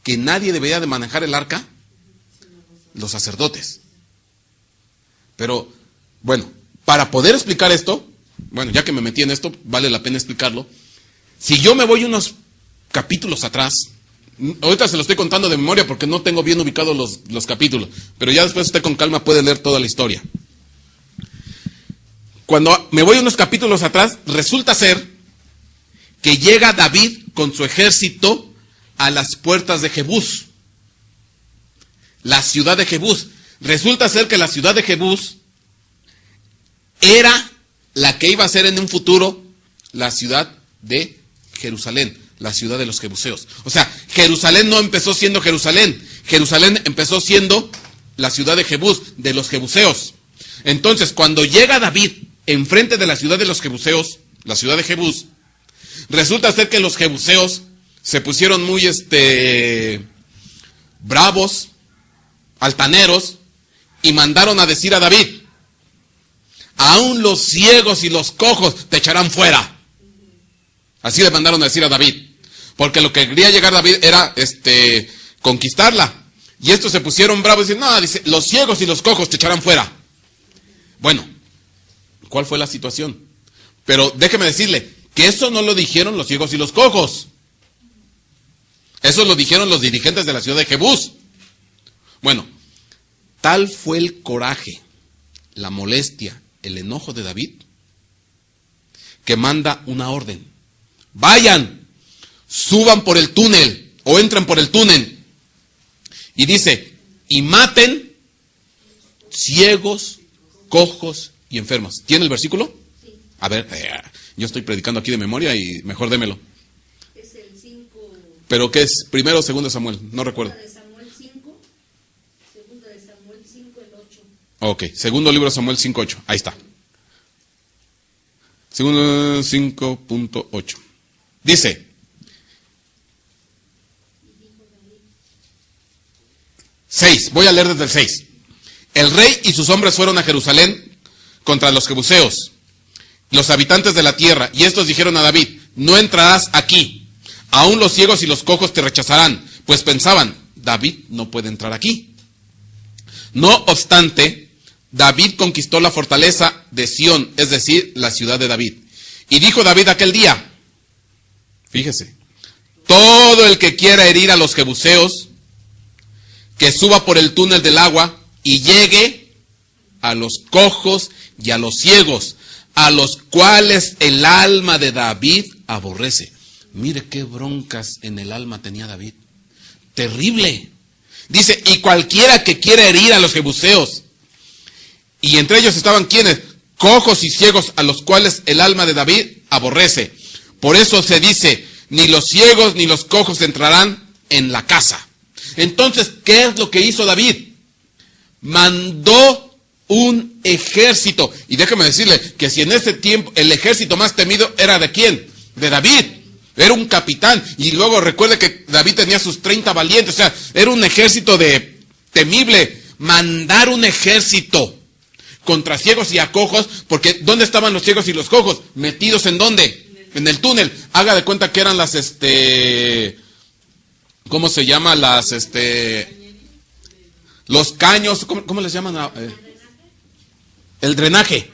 que nadie debería de manejar el arca, los sacerdotes. Pero bueno, para poder explicar esto, bueno, ya que me metí en esto, vale la pena explicarlo. Si yo me voy unos capítulos atrás, ahorita se lo estoy contando de memoria porque no tengo bien ubicados los capítulos, pero ya después usted con calma puede leer toda la historia. Cuando me voy unos capítulos atrás, resulta ser que llega David con su ejército a las puertas de Jebús. La ciudad de Jebús. Resulta ser que la ciudad de Jebús era la que iba a ser en un futuro la ciudad de Jerusalén, la ciudad de los jebuseos. O sea, Jerusalén no empezó siendo Jerusalén. Jerusalén empezó siendo la ciudad de Jebús, de los jebuseos. Entonces, cuando llega David enfrente de la ciudad de los jebuseos, la ciudad de Jebús, resulta ser que los jebuseos se pusieron muy bravos, altaneros, y mandaron a decir a David, aún los ciegos y los cojos te echarán fuera. Así le mandaron a decir a David, porque lo que quería llegar David era conquistarla. Y estos se pusieron bravos y dicen, no, dice, los ciegos y los cojos te echarán fuera. Bueno, ¿cuál fue la situación? Pero déjeme decirle que eso no lo dijeron los ciegos y los cojos. Eso lo dijeron los dirigentes de la ciudad de Jebús. Bueno, tal fue el coraje, la molestia, el enojo de David, que manda una orden. Vayan, suban por el túnel o entren por el túnel. Y dice, y maten ciegos, cojos y enfermos. ¿Tiene el versículo? Sí. A ver, yo estoy predicando aquí de memoria y mejor démelo. Es el 5. ¿Pero qué es? ¿Primero o segundo de Samuel? No recuerdo. De Samuel 5, segunda de Samuel 5, el 8. Ok, segundo libro de Samuel 5:8. Ahí está. Segundo 5.8. Dice: 6, voy a leer desde el 6. El rey y sus hombres fueron a Jerusalén contra los jebuseos, los habitantes de la tierra, y estos dijeron a David: no entrarás aquí, aún los ciegos y los cojos te rechazarán, pues pensaban: David no puede entrar aquí. No obstante, David conquistó la fortaleza de Sión, es decir, la ciudad de David. Y dijo David aquel día, fíjese: todo el que quiera herir a los jebuseos, que suba por el túnel del agua y llegue a los cojos y a los ciegos, a los cuales el alma de David aborrece. Mire qué broncas en el alma tenía David. Terrible. Dice: y cualquiera que quiera herir a los jebuseos. Y entre ellos estaban ¿quiénes? Cojos y ciegos, a los cuales el alma de David aborrece. Por eso se dice: ni los ciegos ni los cojos entrarán en la casa. Entonces, ¿qué es lo que hizo David? Mandó un ejército. Y déjeme decirle que si en ese tiempo el ejército más temido era ¿de quién? De David. Era un capitán. Y luego recuerde que David tenía sus 30 valientes. O sea, era un ejército temible. Mandar un ejército contra ciegos y a cojos, porque ¿dónde estaban los ciegos y los cojos? ¿Metidos en dónde? En el túnel. Haga de cuenta que eran las, ¿cómo se llama? Los caños, ¿cómo les llaman? El drenaje.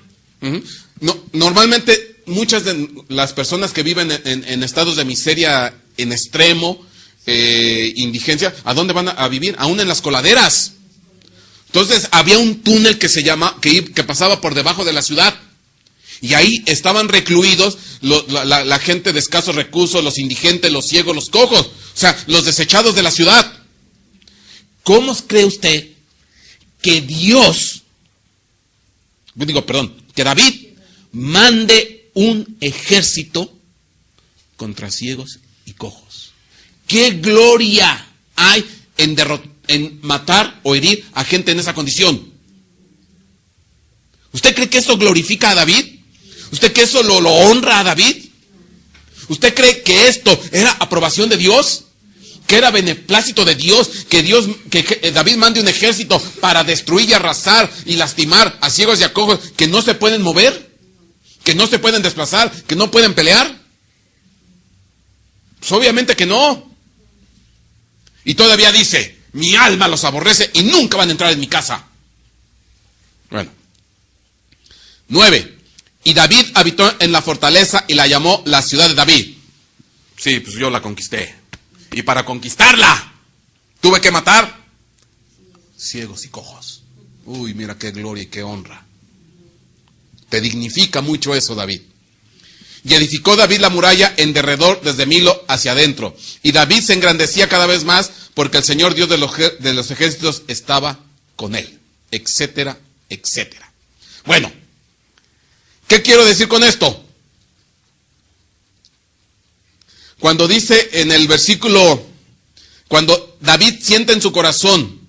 No, normalmente muchas de las personas que viven en estados de miseria en extremo, indigencia, ¿a dónde van a vivir? Aún en las coladeras. Entonces había un túnel que pasaba por debajo de la ciudad. Y ahí estaban recluidos la gente de escasos recursos, los indigentes, los ciegos, los cojos. O sea, los desechados de la ciudad. ¿Cómo cree usted que que David mande un ejército contra ciegos y cojos? ¿Qué gloria hay en matar o herir a gente en esa condición? ¿Usted cree que eso glorifica a David? ¿Usted cree que eso lo honra a David? ¿Usted cree que esto era aprobación de Dios? ¿Que era beneplácito de Dios? Que David mande un ejército para destruir y arrasar y lastimar a ciegos y a cojos que no se pueden mover, que no se pueden desplazar, que no pueden pelear. Pues obviamente que no. Y todavía dice: mi alma los aborrece y nunca van a entrar en mi casa. Bueno. 9. Y David habitó en la fortaleza y la llamó la ciudad de David. Sí, pues yo la conquisté. Y para conquistarla, tuve que matar ciegos y cojos. Uy, mira qué gloria y qué honra. Te dignifica mucho eso, David. Y edificó David la muralla en derredor desde Milo hacia adentro. Y David se engrandecía cada vez más porque el Señor Dios de los ejércitos estaba con él. Etcétera, etcétera. Bueno, ¿qué quiero decir con esto? Cuando dice en el versículo, cuando David siente en su corazón,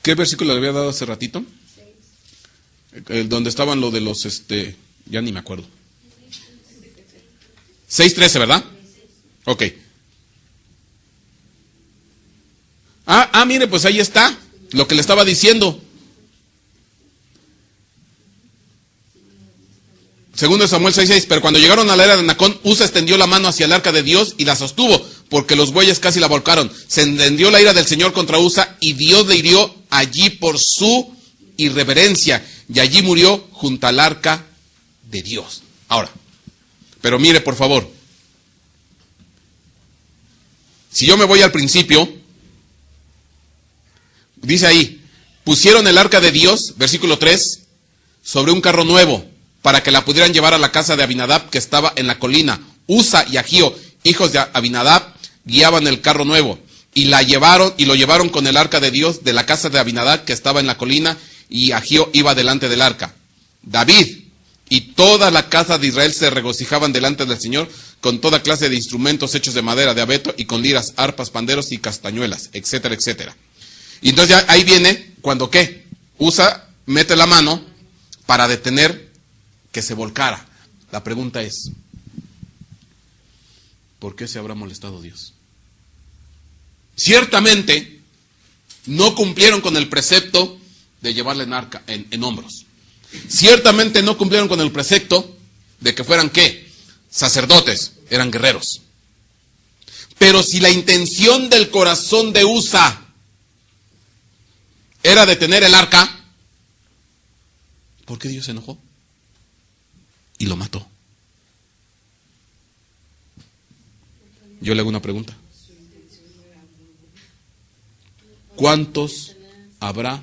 ¿qué versículo le había dado hace ratito? Donde estaban lo de los, ya ni me acuerdo. 6:13, ¿verdad? Ok. Mire, pues ahí está lo que le estaba diciendo. Segundo de Samuel 6:6, pero cuando llegaron a la era de Nacón, Uza extendió la mano hacia el arca de Dios y la sostuvo, porque los bueyes casi la volcaron. Se encendió la ira del Señor contra Uza, y Dios le hirió allí por su irreverencia, y allí murió junto al arca de Dios. Ahora, pero mire por favor, si yo me voy al principio, dice ahí, pusieron el arca de Dios, versículo 3, sobre un carro nuevo, para que la pudieran llevar a la casa de Abinadab, que estaba en la colina. Uza y Agío, hijos de Abinadab, guiaban el carro nuevo, y lo llevaron con el arca de Dios de la casa de Abinadab, que estaba en la colina, y Agío iba delante del arca. David y toda la casa de Israel se regocijaban delante del Señor, con toda clase de instrumentos hechos de madera, de abeto, y con liras, arpas, panderos y castañuelas, etcétera, etcétera. Y entonces ya ahí viene cuando ¿qué? Usa, mete la mano para detener que se volcara. La pregunta es, ¿por qué se habrá molestado Dios? Ciertamente no cumplieron con el precepto de llevarle en hombros. Ciertamente no cumplieron con el precepto de que fueran ¿qué? Sacerdotes, eran guerreros. Pero si la intención del corazón de Usa era detener el arca, ¿por qué Dios se enojó? Y lo mató. Yo le hago una pregunta. ¿Cuántos habrá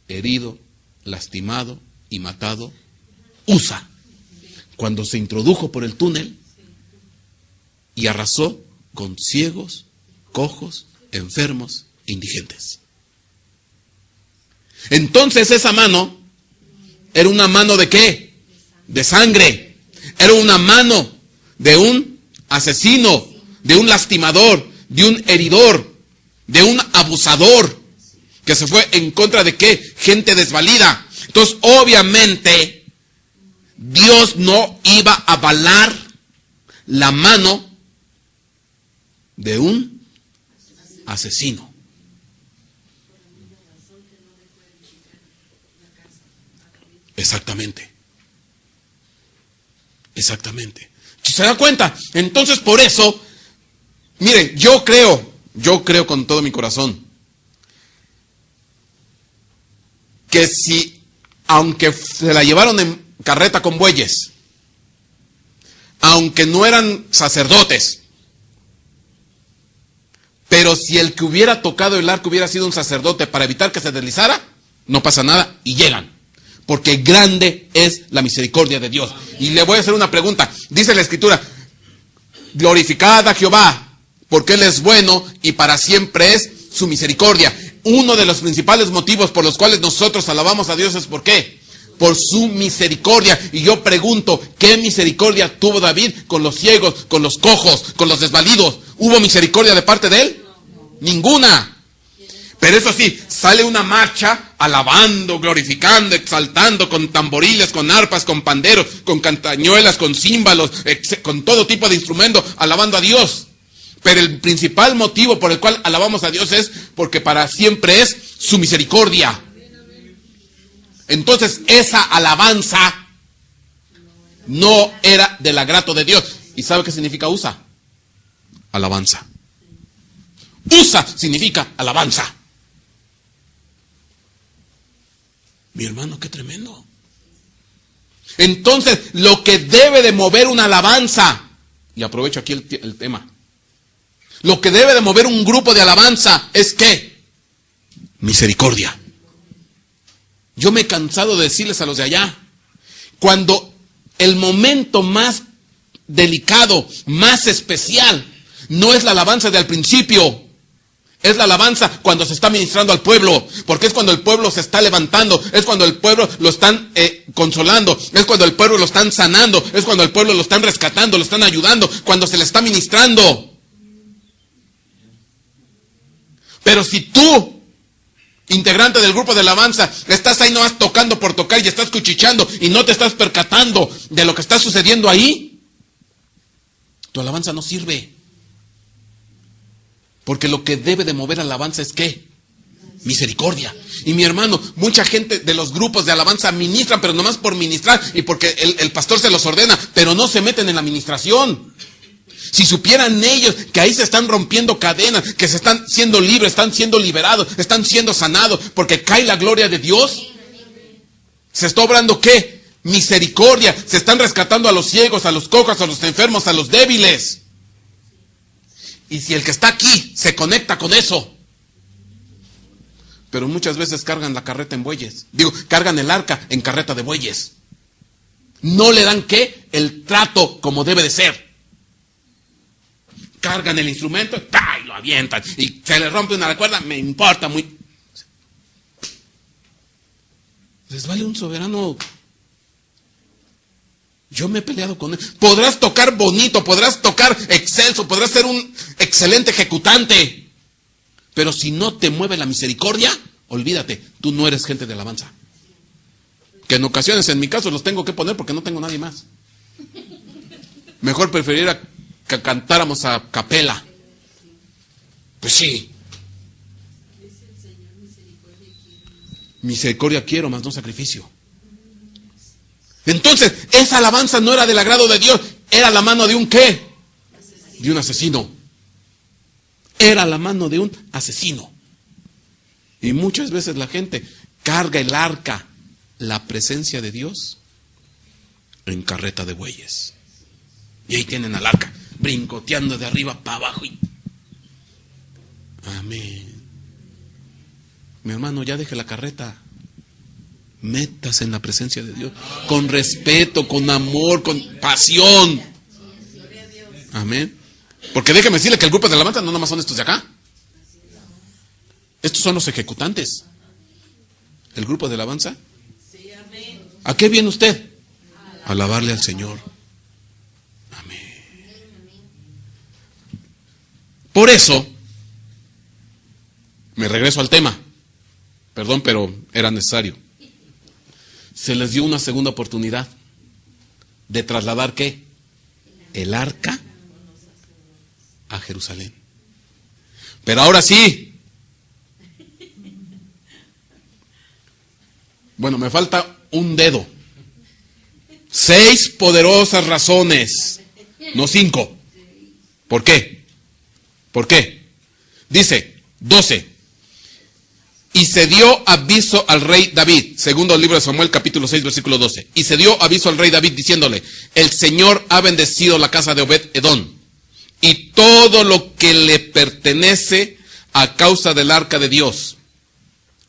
herido, lastimado y matado Usa cuando se introdujo por el túnel y arrasó con ciegos, cojos, enfermos, indigentes? Entonces esa mano era una mano ¿de qué? De sangre. Era una mano de un asesino, de un lastimador, de un heridor, de un abusador, que se fue en contra de ¿qué? Gente desvalida. Entonces, obviamente, Dios no iba a avalar la mano de un asesino. Exactamente. Exactamente. ¿Se da cuenta? Entonces, por eso, mire, yo creo con todo mi corazón que si, aunque se la llevaron en carreta con bueyes, aunque no eran sacerdotes, pero si el que hubiera tocado el arco hubiera sido un sacerdote para evitar que se deslizara, no pasa nada y llegan. Porque grande es la misericordia de Dios. Y le voy a hacer una pregunta. Dice la Escritura, glorificad a Jehová, porque Él es bueno y para siempre es su misericordia. Uno de los principales motivos por los cuales nosotros alabamos a Dios es ¿por qué? Por su misericordia. Y yo pregunto, ¿qué misericordia tuvo David con los ciegos, con los cojos, con los desvalidos? ¿Hubo misericordia de parte de él? Ninguna. Pero eso sí, sale una marcha alabando, glorificando, exaltando, con tamboriles, con arpas, con panderos, con cantañuelas, con címbalos, con todo tipo de instrumentos, alabando a Dios. Pero el principal motivo por el cual alabamos a Dios es porque para siempre es su misericordia. Entonces esa alabanza no era del agrado de Dios. ¿Y sabe qué significa Usa? Alabanza. Usa significa alabanza. Mi hermano, qué tremendo. Entonces, lo que debe de mover una alabanza, y aprovecho aquí el tema, lo que debe de mover un grupo de alabanza es ¿qué? Misericordia. Yo me he cansado de decirles a los de allá, cuando el momento más delicado, más especial, no es la alabanza de al principio, es la alabanza cuando se está ministrando al pueblo, porque es cuando el pueblo se está levantando, es cuando el pueblo lo están consolando, es cuando el pueblo lo están sanando, es cuando el pueblo lo están rescatando, lo están ayudando, cuando se le está ministrando. Pero si tú, integrante del grupo de alabanza, estás ahí nomás tocando por tocar y estás cuchicheando y no te estás percatando de lo que está sucediendo ahí, tu alabanza no sirve. Porque lo que debe de mover alabanza es ¿qué? Misericordia. Y mi hermano, mucha gente de los grupos de alabanza ministran, pero nomás por ministrar y porque el pastor se los ordena, pero no se meten en la ministración. Si supieran ellos que ahí se están rompiendo cadenas, que se están siendo libres, están siendo liberados, están siendo sanados, porque cae la gloria de Dios. Se está obrando ¿qué? Misericordia. Se están rescatando a los ciegos, a los cojos, a los enfermos, a los débiles. Y si el que está aquí se conecta con eso. Pero muchas veces cargan la carreta en bueyes. Cargan el arca en carreta de bueyes. No le dan ¿qué? El trato como debe de ser. Cargan el instrumento y lo avientan. Y se le rompe una cuerda, me importa muy. Les vale un soberano. Yo me he peleado con él. Podrás tocar bonito, podrás tocar excelso, podrás ser un excelente ejecutante. Pero si no te mueve la misericordia, olvídate, tú no eres gente de alabanza. Que en ocasiones, en mi caso, los tengo que poner porque no tengo nadie más. Mejor preferiría que cantáramos a capela. Pues sí. Misericordia quiero, más no sacrificio. Entonces, esa alabanza no era del agrado de Dios, era la mano de un ¿qué? De un asesino. Era la mano de un asesino. Y muchas veces la gente carga el arca, la presencia de Dios, en carreta de bueyes. Y ahí tienen al arca, brincoteando de arriba para abajo. Amén. Mi hermano, ya deje la carreta. Métase en la presencia de Dios. Con respeto, con amor, con pasión. Amén. Porque déjeme decirle que el grupo de alabanza no nomás son estos de acá. Estos son los ejecutantes. El grupo de alabanza. ¿A qué viene usted? A alabarle al Señor. Amén. Por eso, me regreso al tema. Perdón, pero era necesario. Se les dio una segunda oportunidad de trasladar ¿qué? El arca a Jerusalén. Pero ahora sí. Bueno, me falta un dedo. 6 poderosas razones, no 5. ¿Por qué? ¿Por qué? Dice 12. Y se dio aviso al rey David, segundo libro de Samuel, capítulo 6, versículo 12. Y se dio aviso al rey David diciéndole: el Señor ha bendecido la casa de Obed-Edom y todo lo que le pertenece a causa del arca de Dios.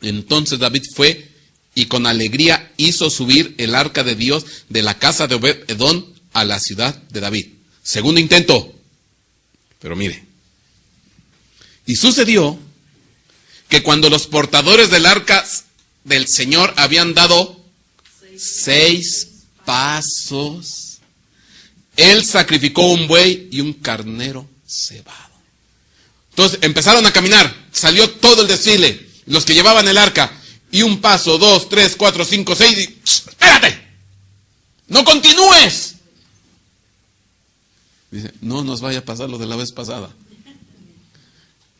Entonces David fue y con alegría hizo subir el arca de Dios de la casa de Obed-Edom a la ciudad de David. Segundo intento. Pero mire. Y sucedió que cuando los portadores del arca del Señor habían dado 6 pasos, él sacrificó un buey y un carnero cebado. Entonces empezaron a caminar, salió todo el desfile, los que llevaban el arca, y un paso, 2, 3, 4, 5, 6, y ¡espérate! ¡No continúes! Dice, no nos vaya a pasar lo de la vez pasada.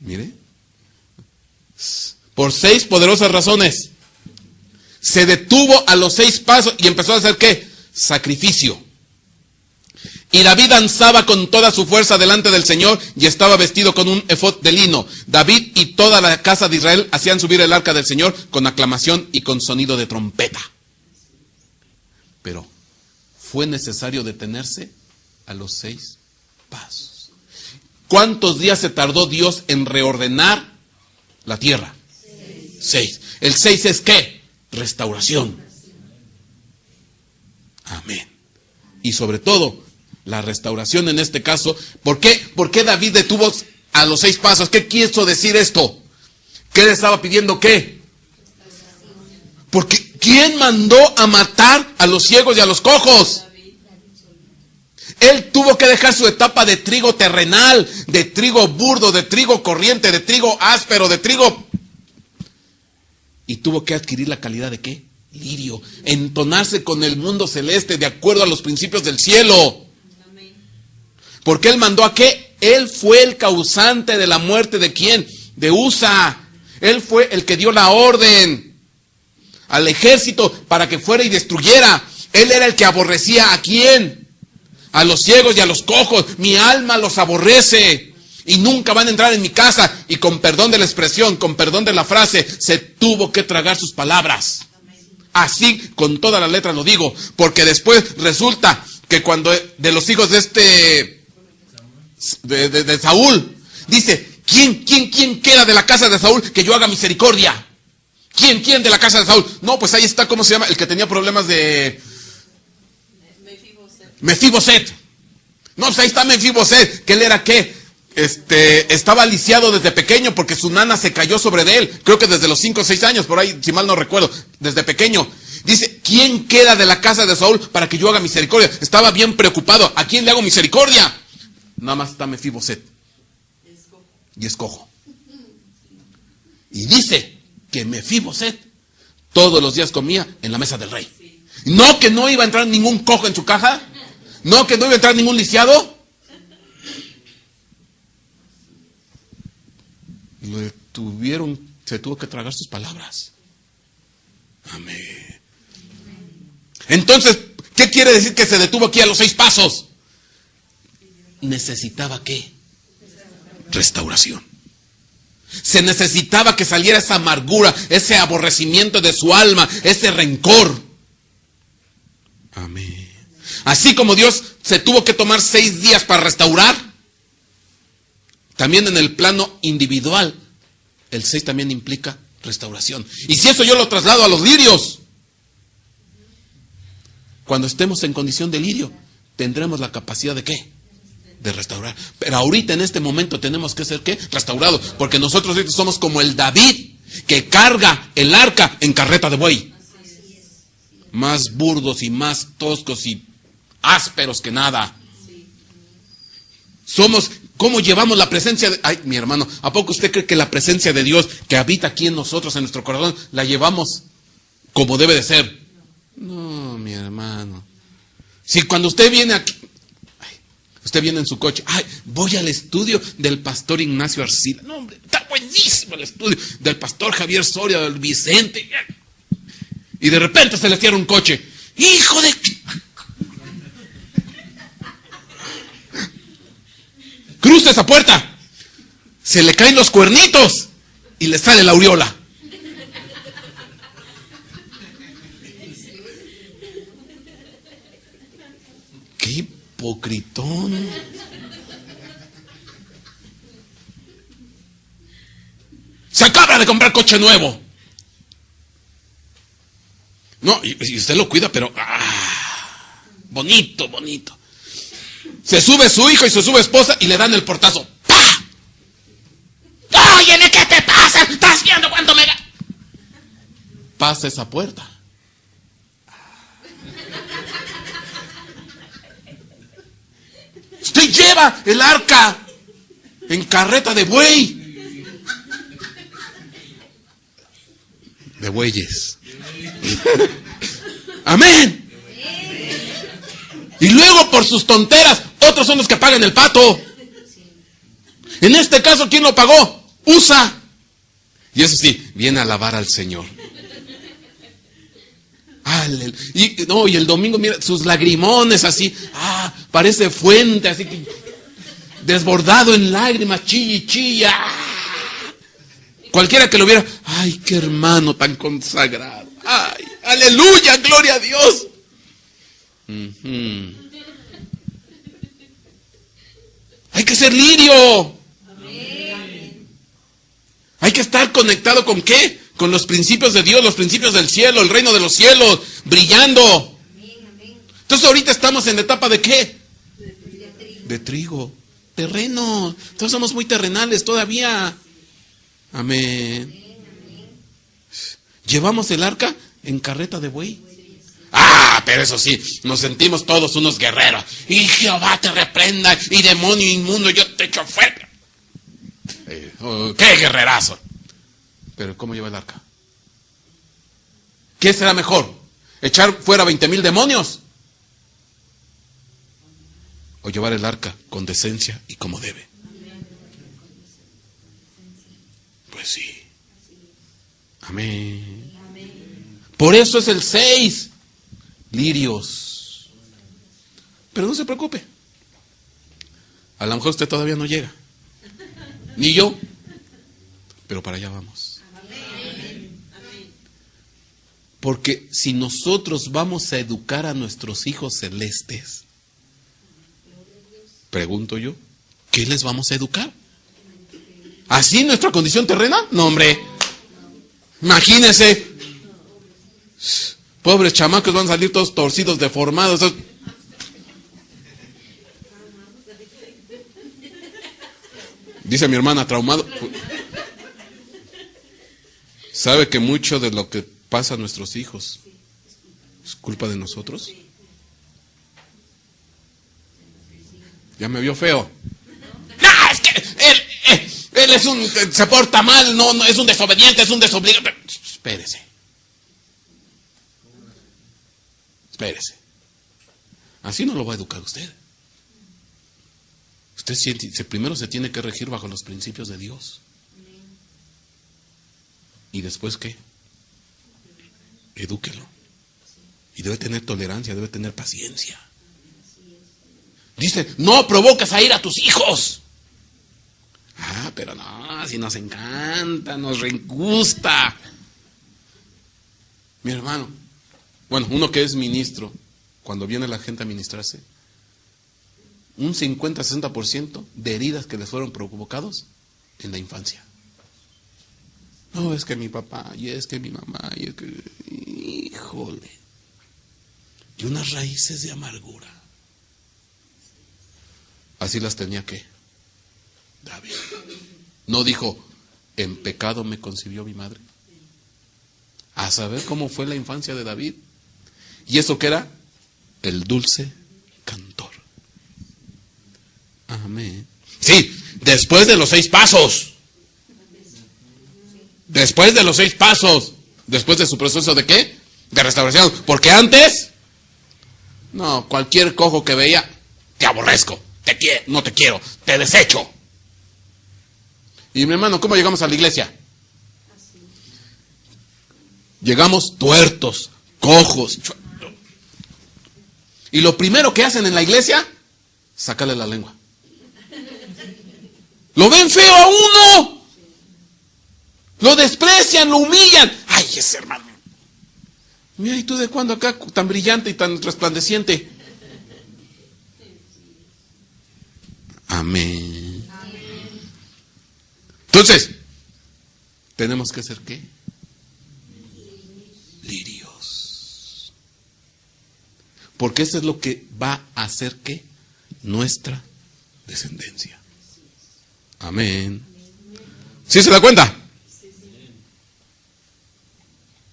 Mire. Por 6 poderosas razones. Se detuvo a los 6 pasos y empezó a hacer ¿qué? Sacrificio. Y David danzaba con toda su fuerza delante del Señor y estaba vestido con un efod de lino. David y toda la casa de Israel hacían subir el arca del Señor con aclamación y con sonido de trompeta. Pero fue necesario detenerse a los 6 pasos. ¿Cuántos días se tardó Dios en reordenar la tierra? 6. El 6 es ¿qué? Restauración. Amén. Y sobre todo, la restauración en este caso. ¿Por qué David detuvo a los 6 pasos? ¿Qué quiso decir esto? ¿Qué le estaba pidiendo qué? Porque ¿quién mandó a matar a los ciegos y a los cojos? Él tuvo que dejar su etapa de trigo terrenal, de trigo burdo, de trigo corriente, de trigo áspero, de trigo... Y tuvo que adquirir la calidad de ¿qué? Lirio. Entonarse con el mundo celeste de acuerdo a los principios del cielo. Porque él mandó a ¿qué? Él fue el causante de la muerte de ¿quién? De Usa. Él fue el que dio la orden al ejército para que fuera y destruyera. Él era el que aborrecía ¿a quién? A los ciegos y a los cojos. Mi alma los aborrece. Y nunca van a entrar en mi casa. Y con perdón de la expresión, con perdón de la frase, se tuvo que tragar sus palabras. Así, con toda la letra lo digo. Porque después resulta que cuando de los hijos de de Saúl, dice, ¿quién queda de la casa de Saúl que yo haga misericordia? ¿Quién de la casa de Saúl? No, pues ahí está, ¿cómo se llama? El que tenía problemas de... Mefiboset. No, pues ahí está Mefiboset. ¿Que él era qué? Estaba lisiado desde pequeño porque su nana se cayó sobre de él. Creo que desde los 5 o 6 años, por ahí, si mal no recuerdo, desde pequeño. Dice, ¿quién queda de la casa de Saúl para que yo haga misericordia? Estaba bien preocupado. ¿A quién le hago misericordia? Nada más está Mefiboset. Y es cojo. Y dice que Mefiboset todos los días comía en la mesa del rey. No que no iba a entrar ningún cojo en su caja. No que no iba a entrar ningún lisiado. Se tuvo que tragar sus palabras. Amén. Entonces, ¿qué quiere decir que se detuvo aquí a los 6 pasos? ¿Necesitaba qué? Restauración. Se necesitaba que saliera esa amargura, ese aborrecimiento de su alma, ese rencor. Amén. Así como Dios se tuvo que tomar 6 días para restaurar, también en el plano individual, el 6 también implica restauración. Y si eso yo lo traslado a los lirios, cuando estemos en condición de lirio, tendremos la capacidad de ¿qué? De restaurar. Pero ahorita en este momento tenemos que ser ¿qué? Restaurados. Porque nosotros ahorita somos como el David que carga el arca en carreta de buey. Más burdos y más toscos y ásperos que nada. Somos, ¿cómo llevamos la presencia de... Ay, mi hermano, ¿a poco usted cree que la presencia de Dios que habita aquí en nosotros, en nuestro corazón, la llevamos como debe de ser? No, mi hermano. Si cuando usted viene aquí, usted viene en su coche, ay, voy al estudio del pastor Ignacio Arcila. No, hombre, está buenísimo el estudio del pastor Javier Soria, del Vicente. Y de repente se le cierra un coche. ¡Hijo de... Cruza esa puerta. Se le caen los cuernitos y le sale la aureola. ¡Qué hipocritón! Se acaba de comprar coche nuevo. No, y usted lo cuida, pero... bonito, bonito. Se sube su hijo y se sube esposa y le dan el portazo. ¡Pah! Óyeme, ¿qué te pasa? ¿Estás viendo cuánto me... Pasa esa puerta. Usted lleva el arca en carreta de buey. De bueyes. Amén. Y luego por sus tonteras, otros son los que pagan el pato. En este caso, ¿quién lo pagó? USA. Y eso sí, viene a alabar al Señor. Y el domingo, mira, sus lagrimones así, parece fuente, así que desbordado en lágrimas, chilla. Cualquiera que lo viera, ay, qué hermano tan consagrado. Ay, aleluya, gloria a Dios. Hay que ser lirio. Hay que estar conectado con ¿qué? Con los principios de Dios, los principios del cielo, el reino de los cielos, brillando. Entonces ahorita estamos en la etapa de ¿qué? De trigo, terreno. Entonces somos muy terrenales todavía. Amén. Llevamos el arca en carreta de buey. Pero eso sí, nos sentimos todos unos guerreros. Y Jehová te reprenda, y demonio inmundo, yo te echo fuera. ¡Qué guerrerazo! Pero ¿cómo lleva el arca? ¿Qué será mejor? ¿Echar fuera 20,000 demonios? ¿O llevar el arca con decencia y como debe? Pues sí. Amén. Por eso es el 6. Lirios. Pero no se preocupe. A lo mejor usted todavía no llega. Ni yo. Pero para allá vamos. Porque si nosotros vamos a educar a nuestros hijos celestes, pregunto yo, ¿qué les vamos a educar? ¿Así nuestra condición terrena? No, hombre. Imagínense. Pobres chamacos van a salir todos torcidos, deformados. Dice mi hermana, traumado. ¿Sabe que mucho de lo que pasa a nuestros hijos es culpa de nosotros? Ya me vio feo. No, es que él se porta mal, no, es un desobediente, es un desobligado. Espérese. Así no lo va a educar usted. Usted primero se tiene que regir bajo los principios de Dios. ¿Y después qué? Edúquelo. Y debe tener tolerancia, debe tener paciencia. Dice, no provocas a ir a tus hijos. Pero no, si nos encanta, nos gusta. Mi hermano, bueno, uno que es ministro, cuando viene la gente a ministrarse, un 50-60% de heridas que les fueron provocados en la infancia. No, es que mi papá, y es que mi mamá, y es que... Híjole. Y unas raíces de amargura. Así las tenía que David. No dijo, en pecado me concibió mi madre. A saber cómo fue la infancia de David. ¿Y eso qué era? El dulce cantor. Amén. Sí, después de los 6 pasos. Después de los 6 pasos. Después de su proceso de ¿qué? De restauración. Porque antes, no, cualquier cojo que veía, te aborrezco, no te quiero, te desecho. Y mi hermano, ¿cómo llegamos a la iglesia? Llegamos tuertos, cojos. Y lo primero que hacen en la iglesia, sacarle la lengua. Lo ven feo a uno. Lo desprecian, lo humillan. Ay, ese hermano. Mira, ¿y tú de cuándo acá tan brillante y tan resplandeciente? Amén. Entonces, tenemos que ser ¿qué? Lirios. Porque eso es lo que va a hacer ¿qué? Nuestra descendencia. Amén. ¿Sí se da cuenta?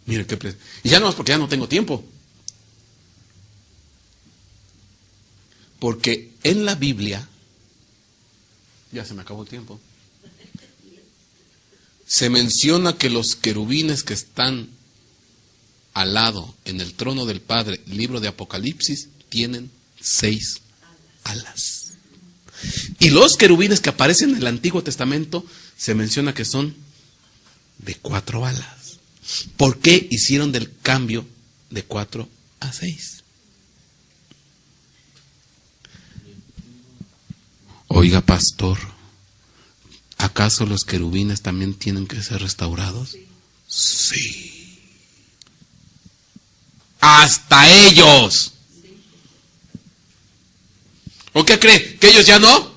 Mire qué y ya no es porque ya no tengo tiempo. Porque en la Biblia, ya se me acabó el tiempo, se menciona que los querubines que están al lado en el trono del Padre, libro de Apocalipsis, tienen 6 alas. Y los querubines que aparecen en el Antiguo Testamento se menciona que son de 4 alas. ¿Por qué hicieron del cambio de 4 a 6? Oiga, pastor, ¿acaso los querubines también tienen que ser restaurados? Sí. Hasta ellos. ¿O qué cree? ¿Que ellos ya no?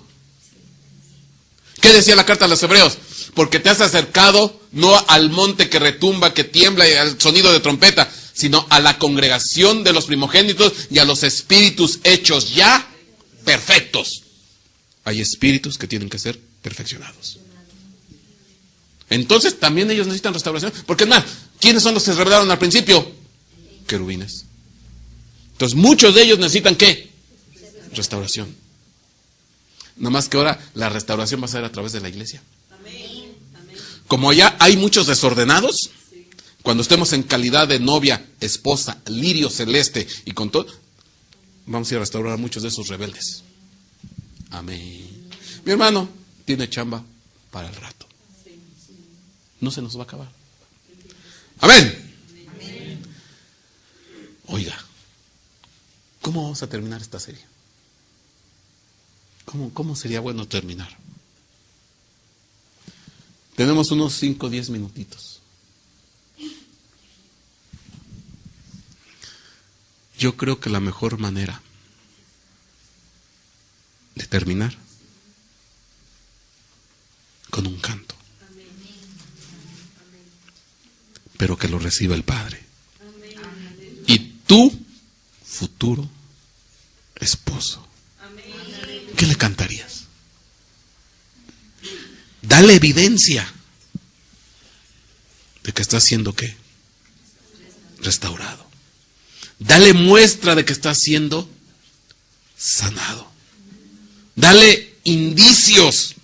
¿Qué decía la carta a los Hebreos? Porque te has acercado no al monte que retumba, que tiembla y al sonido de trompeta, sino a la congregación de los primogénitos y a los espíritus hechos ya perfectos. Hay espíritus que tienen que ser perfeccionados. Entonces también ellos necesitan restauración. Porque es más, ¿quiénes son los que se revelaron al principio? Querubines. Entonces muchos de ellos necesitan ¿qué? Restauración. Nada más que ahora la restauración va a ser a través de la iglesia. Como ya hay muchos desordenados, cuando estemos en calidad de novia, esposa, lirio celeste y con todo, vamos a ir a restaurar a muchos de esos rebeldes. Amén. Mi hermano tiene chamba para el rato. No se nos va a acabar. Amén. Oiga, ¿cómo vamos a terminar esta serie? ¿Cómo sería bueno terminar? Tenemos unos 5 o 10 minutitos. Yo creo que la mejor manera de terminar con un canto. Pero que lo reciba el Padre. Y tu futuro esposo. ¿Qué le cantarías? Dale evidencia de que está siendo ¿qué? Restaurado. Dale muestra de que está siendo sanado. Dale indicios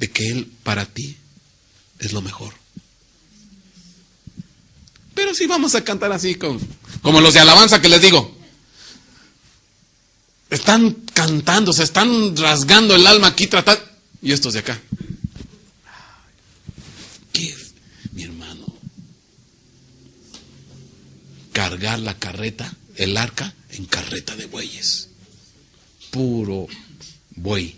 de que Él para ti es lo mejor. Pero si vamos a cantar así como los de alabanza que les digo, están cantando, se están rasgando el alma aquí tratando, y estos de acá. ¿Qué, mi hermano? Cargar la carreta, el arca, en carreta de bueyes. Puro buey.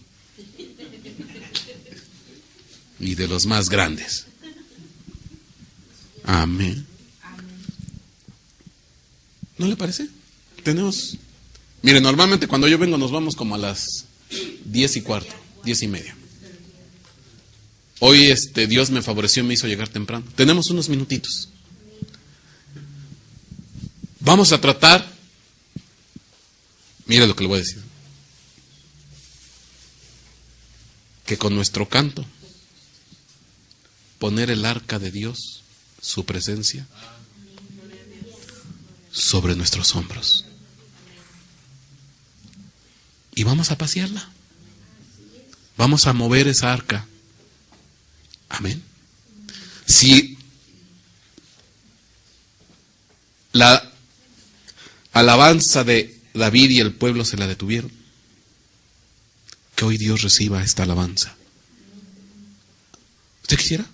Y de los más grandes. Amén. ¿No le parece? Tenemos... Mire, normalmente cuando yo vengo nos vamos como a las 10:15, 10:30. Hoy Dios me favoreció y me hizo llegar temprano. Tenemos unos minutitos. Vamos a tratar, mire lo que le voy a decir, que con nuestro canto, poner el arca de Dios, su presencia, sobre nuestros hombros. Y vamos a pasearla. Vamos a mover esa arca. Amén. Si la alabanza de David y el pueblo se la detuvieron, que hoy Dios reciba esta alabanza. ¿Usted quisiera?